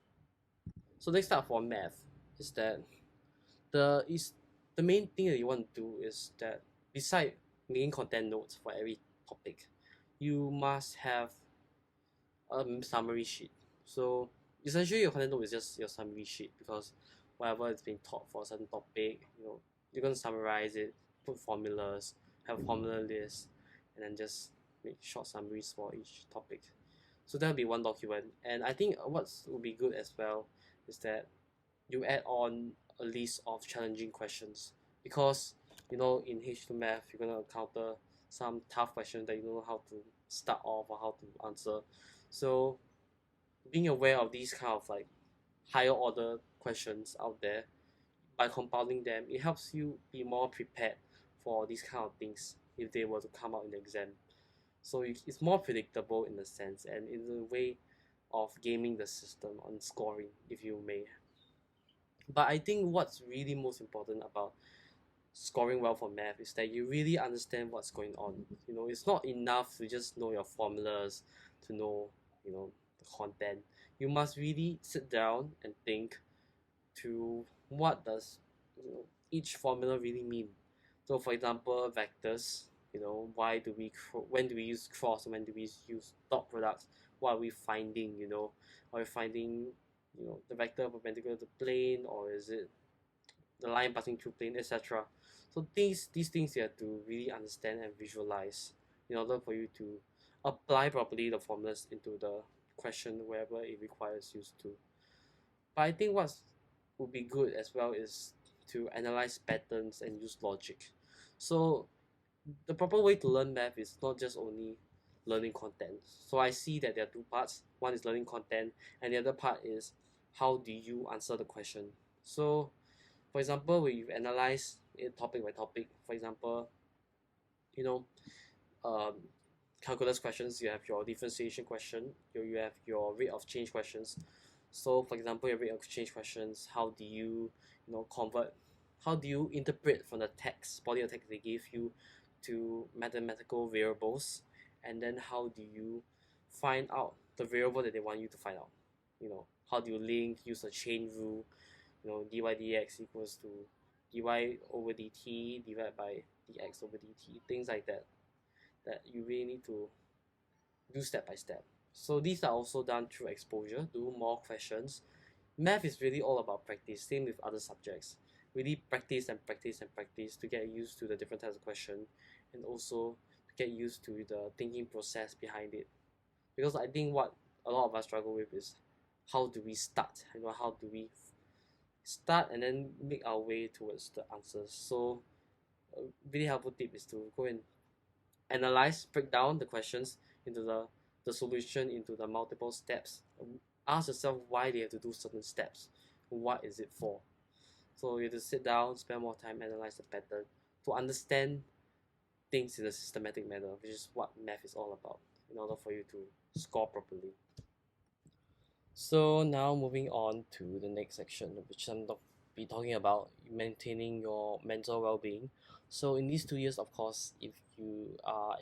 So next up for math is that the main thing that you want to do is that beside making content notes for every topic, you must have a summary sheet. So essentially your content note is just your summary sheet, because whatever is being taught for a certain topic, you're going to summarize it, put formulas, have a formula list, and then just make short summaries for each topic. So that'll be one document. And I think what would be good as well is that you add on a list of challenging questions, because in H2 math you're going to encounter some tough questions that you don't know how to start off or how to answer. So being aware of these kind of like higher order questions out there, by compiling them, it helps you be more prepared for these kind of things if they were to come out in the exam. So it's more predictable in a sense, and in a way of gaming the system on scoring, if you may. But I think what's really most important about scoring well for math is that you really understand what's going on. It's not enough to just know your formulas, to know, the content. You must really sit down and think to what does each formula really mean. So for example, vectors, when do we use cross, when do we use dot products? What are we finding? Are we finding the vector perpendicular to plane, or is it the line passing through plane, etc. So these things you have to really understand and visualize in order for you to apply properly the formulas into the question wherever it requires you to. But I think what would be good as well is to analyze patterns and use logic. So the proper way to learn math is not just only learning content. So I see that there are two parts. One is learning content, and the other part is how do you answer the question. So for example, when you analyze it topic by topic, for example, you know, um, calculus questions, you have your differentiation question, you have your rate of change questions. So for example, your rate of change questions, how do you, convert, how do you interpret from the text, body of text they give you to mathematical variables, and then how do you find out the variable that they want you to find out? How do you link, use a chain rule, dy dx equals to dy over dt divided by dx over dt, things like that you really need to do step by step. So these are also done through exposure, do more questions. Math is really all about practice, same with other subjects. Really practice and practice and practice to get used to the different types of question, and also to get used to the thinking process behind it. Because I think what a lot of us struggle with is how do we start, how do we start and then make our way towards the answers. So a really helpful tip is to go and analyze, break down the questions into the solution into the multiple steps. Ask yourself why they have to do certain steps. What is it for? So you have to sit down, spend more time, analyze the pattern to understand things in a systematic manner, which is what math is all about, in order for you to score properly. So now moving on to the next section, which I'm be talking about maintaining your mental well-being. So in these 2 years, of course, if you are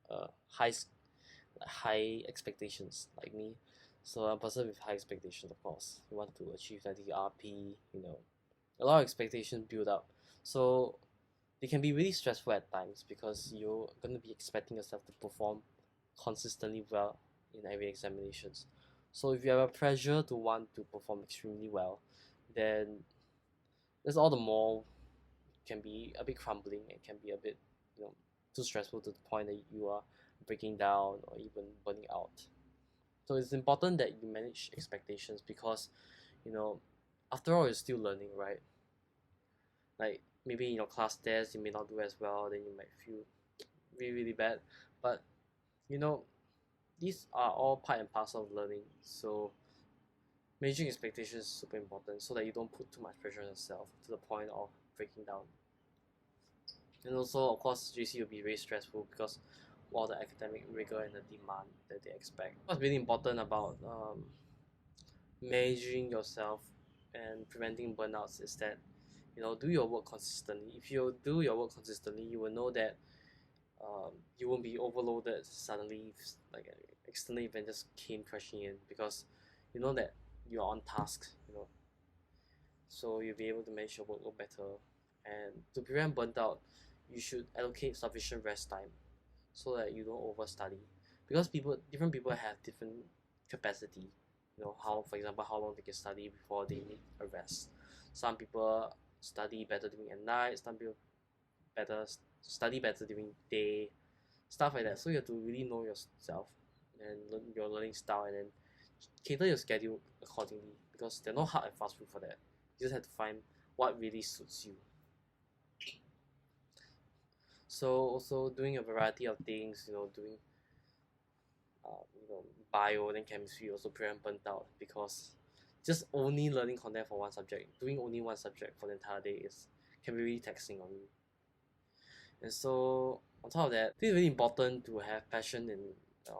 a high expectations like me, so a person with high expectations, of course, you want to achieve 90 RP, a lot of expectations build up. So they can be really stressful at times because you're going to be expecting yourself to perform consistently well in every examinations. So if you have a pressure to want to perform extremely well, then that's all the more can be a bit crumbling and can be a bit, too stressful to the point that you are breaking down or even burning out. So it's important that you manage expectations because, after all, you're still learning, right? Like maybe in your class test, you may not do as well, then you might feel really, really bad. But, you know, these are all part and parcel of learning. So managing expectations is super important so that you don't put too much pressure on yourself to the point of breaking down. And also, of course, JC will be very stressful because of all the academic rigor and the demand that they expect. What's really important about managing yourself and preventing burnouts is that do your work consistently. If you do your work consistently, you will know that you won't be overloaded suddenly if like an external event just came crashing in, because you know that you're on task, so you'll be able to manage your workload better. And to prevent burnt out, you should allocate sufficient rest time so that you don't overstudy, because different people have different capacity. How, for example, how long they can study before they need a rest. Some people study better during at night, some people better study better during day, stuff like that. So you have to really know yourself and learn your learning style, and then cater your schedule accordingly, because there's no hard and fast rule for that. You just have to find what really suits you. So also doing a variety of things, doing bio and chemistry also prevent burnt out, because just only learning content for one subject, doing only one subject for the entire day can be really taxing on you. And so on top of that, I think it's really important to have passion in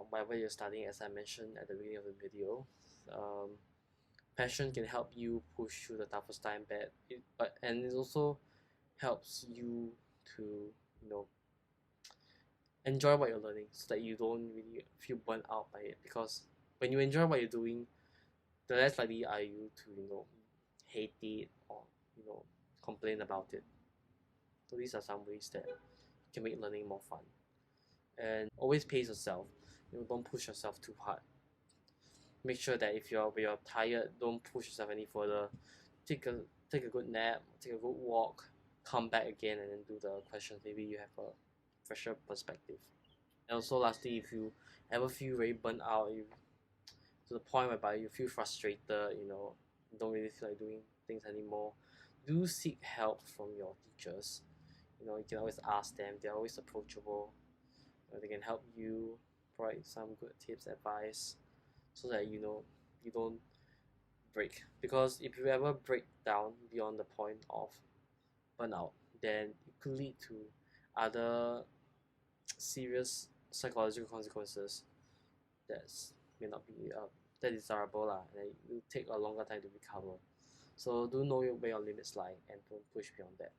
whatever you're studying, as I mentioned at the beginning of the video. Um, Passion can help you push through the toughest time, and it also helps you to enjoy what you're learning, so that you don't really feel burnt out by it. Because when you enjoy what you're doing, the less likely are you to hate it or complain about it. So these are some ways that can make learning more fun. And always pace yourself. Don't push yourself too hard. Make sure that if you're tired, don't push yourself any further. Take a take a good nap, take a good walk, come back again, and then do the questions. Maybe you have a fresher perspective. And also, lastly, if you ever feel very burnt out, you to the point whereby you feel frustrated, don't really feel like doing things anymore, do seek help from your teachers. You can always ask them. They're always approachable. They can help you, provide some good tips, advice, so that you don't break. Because if you ever break down beyond the point of burnout, then it could lead to other serious psychological consequences that may not be that desirable lah, and it will take a longer time to recover. So do know where your limits lie and don't push beyond that.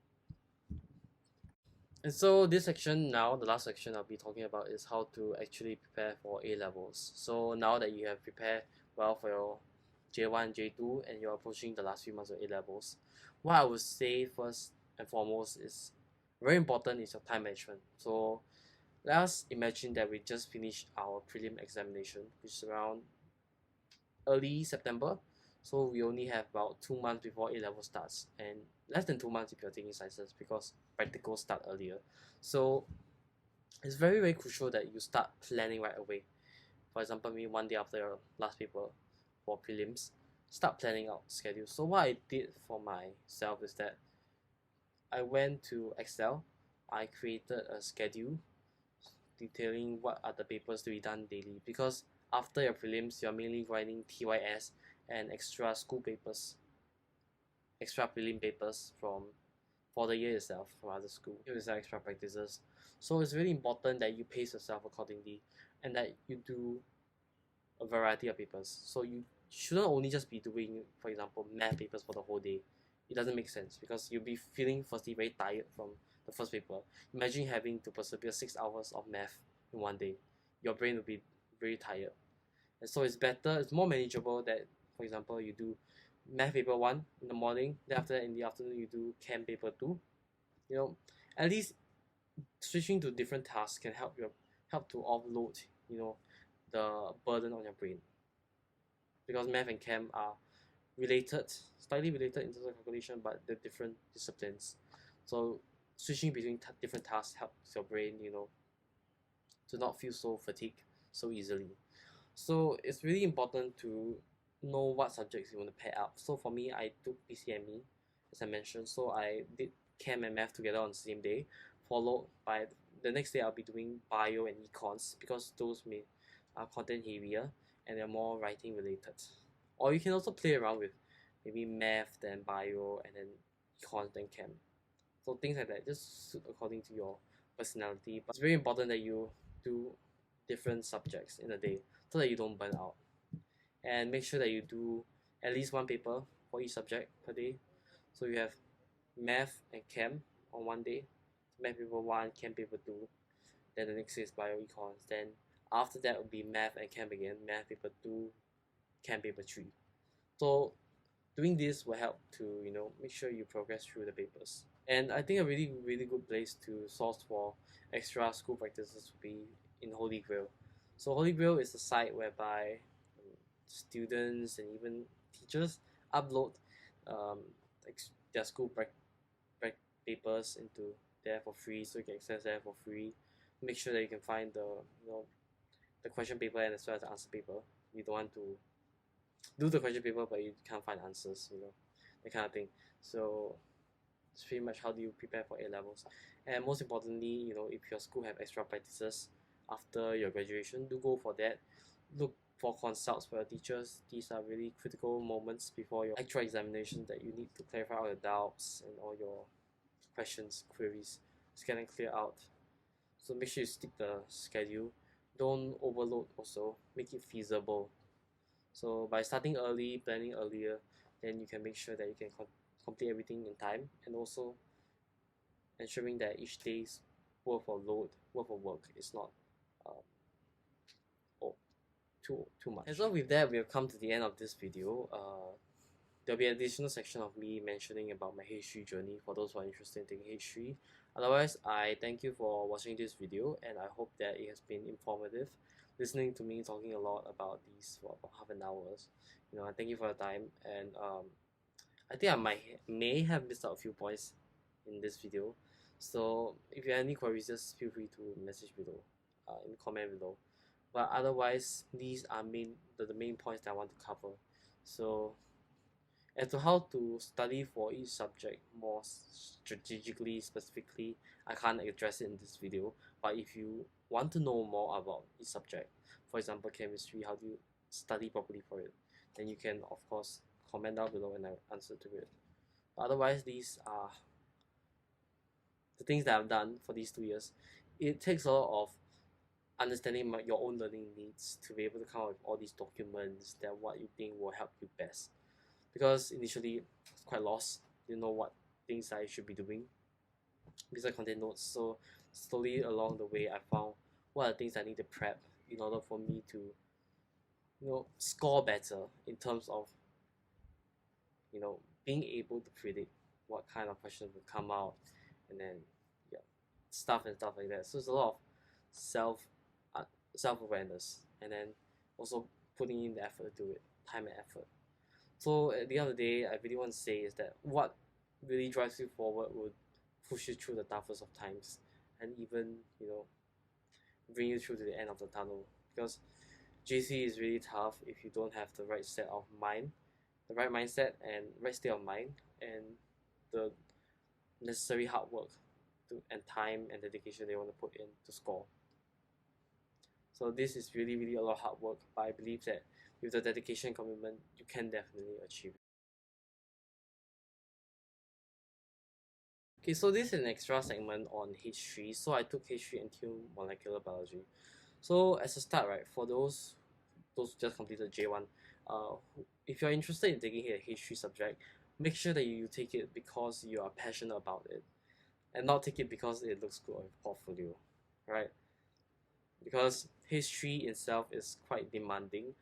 And so this section now, the last section I'll be talking about, is how to actually prepare for A levels. So now that you have prepared well for your J1, J2, and you're approaching the last few months of A levels, what I would say first and foremost is very important is your time management. So let us imagine that we just finished our prelim examination, which is around early September. So we only have about 2 months before A level starts, and less than 2 months if you're taking sciences, because practicals start earlier. So it's very, very crucial that you start planning right away. For example, maybe one day after your last paper for prelims, start planning out schedule. So what I did for myself is that I went to Excel. I created a schedule detailing what are the papers to be done daily, because after your prelims you're mainly writing TYS and extra school papers, extra prelim papers from for the year itself from other school. These are extra practices. So it's really important that you pace yourself accordingly and that you do a variety of papers. So you shouldn't only just be doing, for example, math papers for the whole day. It doesn't make sense, because you'll be feeling firstly very tired from the first paper. Imagine having to persevere 6 hours of math in one day. Your brain will be very tired. And so it's more manageable that, for example, you do math paper 1 in the morning, then after that in the afternoon you do chem paper 2. At least switching to different tasks can help to offload the burden on your brain, because math and chem are related, slightly related in terms of calculation, but they're different disciplines. So switching between different tasks helps your brain to not feel so fatigued so easily. So it's really important to know what subjects you want to pair up. So for me, I took PCME, as I mentioned. So I did chem and math together on the same day, followed by the next day I'll be doing bio and econs, because those are content heavier and they're more writing related. Or you can also play around with maybe math, then bio, and then econs, then chem. So things like that, just suit according to your personality. But it's very important that you do different subjects in a day so that you don't burn out. And make sure that you do at least one paper for each subject per day. So you have math and chem on one day, math paper 1, chem paper 2, then the next day is bio econs. Then after that will be math and chem again, math paper 2, chem paper 3. So doing this will help to make sure you progress through the papers. And I think a really, really good place to source for extra school practices would be in Holy Grail. So Holy Grail is a site whereby students and even teachers upload their school papers into there for free, so you can access there for free. Make sure that you can find the question paper and as well as the answer paper. You don't want to do the question paper but you can't find answers, that kind of thing. So it's pretty much how do you prepare for A levels. And most importantly, if your school have extra practices after your graduation, do go for that. Look for consults for your teachers. These are really critical moments before your actual examination that you need to clarify all your doubts and all your questions, queries, get them clear out. So make sure you stick the schedule. don't overload also, make it feasible. So by starting early, planning earlier, then you can make sure that you can complete everything in time, and also ensuring that each day's worth of work is not um, oh, too much. And so with that, we have come to the end of this video. There'll be an additional section of me mentioning about my history journey for those who are interested in taking history. Otherwise, I thank you for watching this video, and I hope that it has been informative. Listening to me talking a lot about these for about half an hour. I thank you for your time, and I think may have missed out a few points in this video. So if you have any queries, just feel free to message below, in the comment below. But otherwise, these are the main points that I want to cover. So as to how to study for each subject more strategically, specifically, I can't address it in this video. But if you want to know more about each subject, for example, chemistry, how do you study properly for it, then you can, of course, comment down below and I'll answer to it. But otherwise, these are the things that I've done for these 2 years. It takes a lot of understanding your own learning needs to be able to come up with all these documents that what you think will help you best. Because initially, I was quite lost, didn't know what things I should be doing besides content notes. So slowly along the way, I found what are the things I need to prep in order for me to score better in terms of being able to predict what kind of questions will come out, and then yeah, stuff like that. So it's a lot of self uh, self awareness, and then also putting in the effort to do it, time and effort. So at the end of the day, I really want to say is that what really drives you forward would push you through the toughest of times, and even bring you through to the end of the tunnel. Because GC is really tough if you don't have the right set of mind, the right mindset and right state of mind, and the necessary hard work and time and dedication they want to put in to score. So this is really a lot of hard work, but I believe that with the dedication and commitment, you can definitely achieve it. Okay, so this is an extra segment on history. So I took history into molecular biology. So as a start, right, for those who just completed J1, if you're interested in taking a history subject, make sure that you take it because you are passionate about it, and not take it because it looks good on your portfolio, right? Because history itself is quite demanding,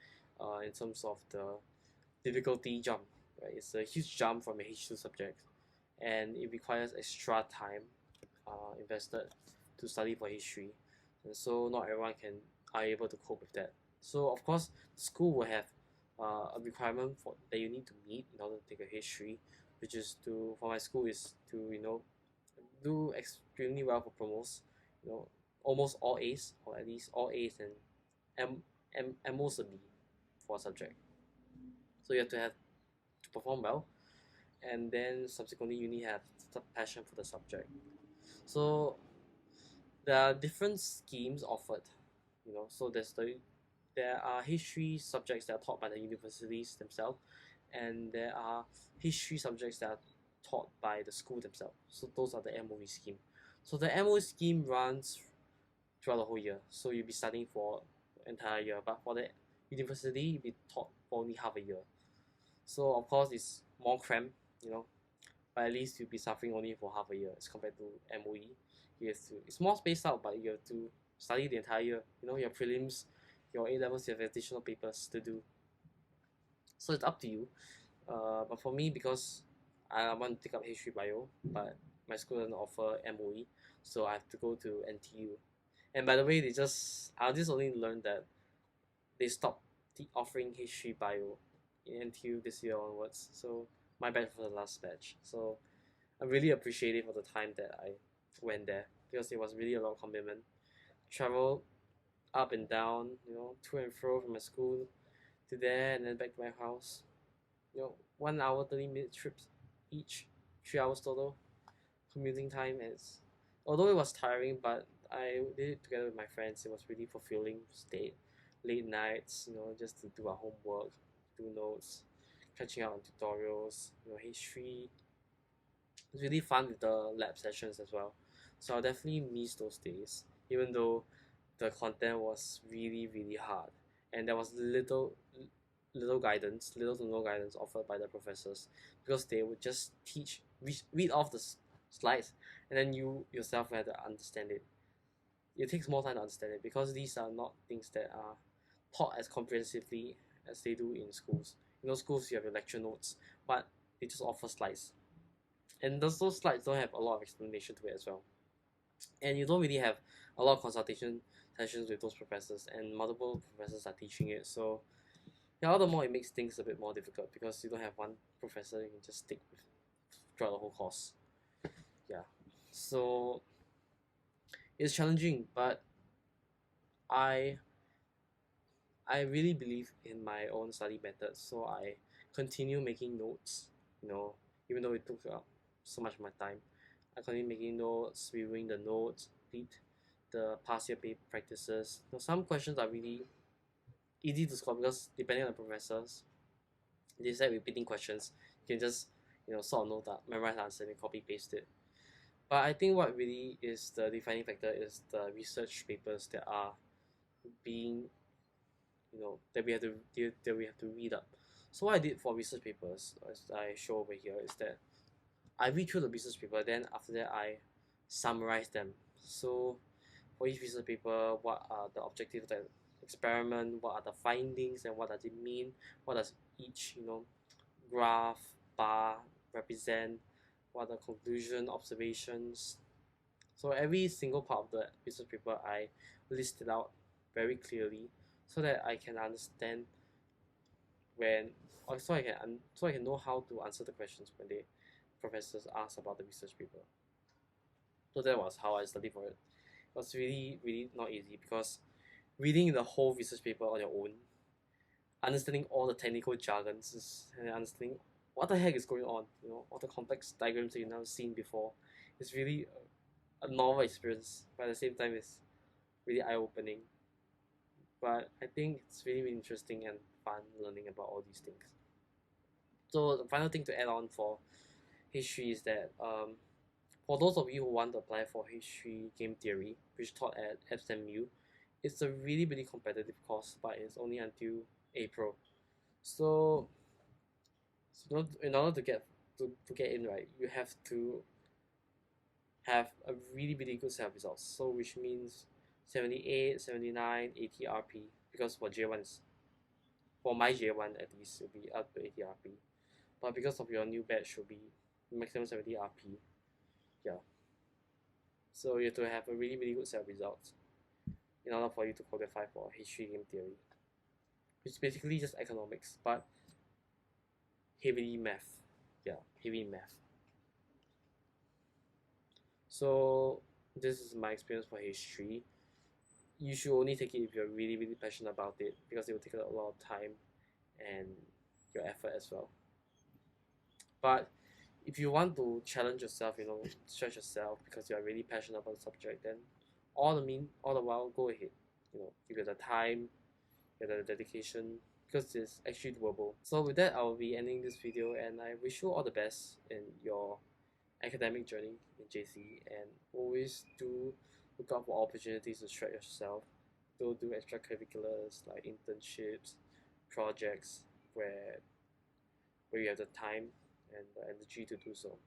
in terms of the difficulty jump, right? It's a huge jump from a H2 subject, and it requires extra time invested to study for history, and so not everyone are able to cope with that. So of course, school will have a requirement that you need to meet in order to take a history, which is to for my school is to do extremely well for promos, almost all A's, or at least all A's, and most a B for a subject. So you have to perform well, and then subsequently you need to have the passion for the subject. So there are different schemes offered, so there are history subjects that are taught by the universities themselves, and there are history subjects that are taught by the school themselves. So those are the MOE scheme. So the MOE scheme runs throughout the whole year, so you'll be studying for the entire year, but for the university you'll be taught for only half a year. So of course it's more cramped, but at least you'll be suffering only for half a year as compared to MOE. It's more spaced out, but you have to study the entire year. Your prelims, your A levels, you have additional papers to do. So it's up to you. But for me, because I want to take up history bio, but my school doesn't offer MOE, so I have to go to NTU. And by the way, I just only learned that they stopped offering history bio in NTU this year onwards. So my bad for the last batch. So I'm really appreciative of the time that I went there, because it was really a lot of commitment. Travel up and down, to and fro from my school to there and then back to my house. 1 hour 30-minute trips each, 3 hours total commuting time. Although it was tiring, but I did it together with my friends. It was really fulfilling. Stayed late nights, just to do our homework, do notes, catching up on tutorials, history. It's really fun with the lab sessions as well. So I'll definitely miss those days, even though the content was really hard, and there was little guidance, little to no guidance offered by the professors, because they would just read off the slides, and then you yourself had to understand it. It takes more time to understand it, because these are not things that are taught as comprehensively as they do in schools. Schools, you have your lecture notes, but they just offer slides, and those slides don't have a lot of explanation to it as well, and you don't really have a lot of consultation sessions with those professors, and multiple professors are teaching it. So yeah, all the more it makes things a bit more difficult, because you don't have one professor you can just stick with throughout the whole course. Yeah, so it's challenging, but I I really believe in my own study methods, so I continue making notes. Even though it took up so much of my time, I continue making notes, reviewing the notes, read the past year paper practices. Some questions are really easy to score, because depending on the professors, they said repeating questions, you can just sort of know that, memorize the answer, and copy paste it. But I think what really is the defining factor is the research papers that are being that we have to read up. So what I did for research papers, as I show over here, is that I read through the research paper, then after that I summarize them. So for each research paper, what are the objectives of the experiment, what are the findings, and what does it mean, what does each graph, bar represent, what are the conclusion, observations. So every single part of the research paper I list it out very clearly, so that I can understand when or so I can know how to answer the questions when the professors ask about the research paper. So that was how I studied for it. It was really not easy, because reading the whole research paper on your own, understanding all the technical jargons, and understanding what the heck is going on, all the complex diagrams that you've never seen before, is really a novel experience, but at the same time it's really eye-opening. But I think it's really interesting and fun learning about all these things. So the final thing to add on for history is that, for those of you who want to apply for history game theory, which taught at FSMU, it's a really competitive course, but it's only until April. So, in order to get in, right, you have to have a really good set of results. So which means 78, 79, 80 RP, because for J1 is, for my J1 at least, it'll be up to 80 RP. But because of your new batch, will be maximum 70 RP. Yeah. So you have to have a really good set of results in order for you to qualify for history game theory, which is basically just economics, but heavily math. Yeah, heavy math. So this is my experience for history. You should only take it if you're really passionate about it, because it will take a lot of time and your effort as well. But if you want to challenge yourself, stretch yourself, because you are really passionate about the subject, then all the while, go ahead. You get the time, you get the dedication, because it's actually doable. So with that, I will be ending this video, and I wish you all the best in your academic journey in JC, and always do look out for opportunities to stretch yourself. Do extracurriculars like internships, projects, where you have the time and the energy to do so.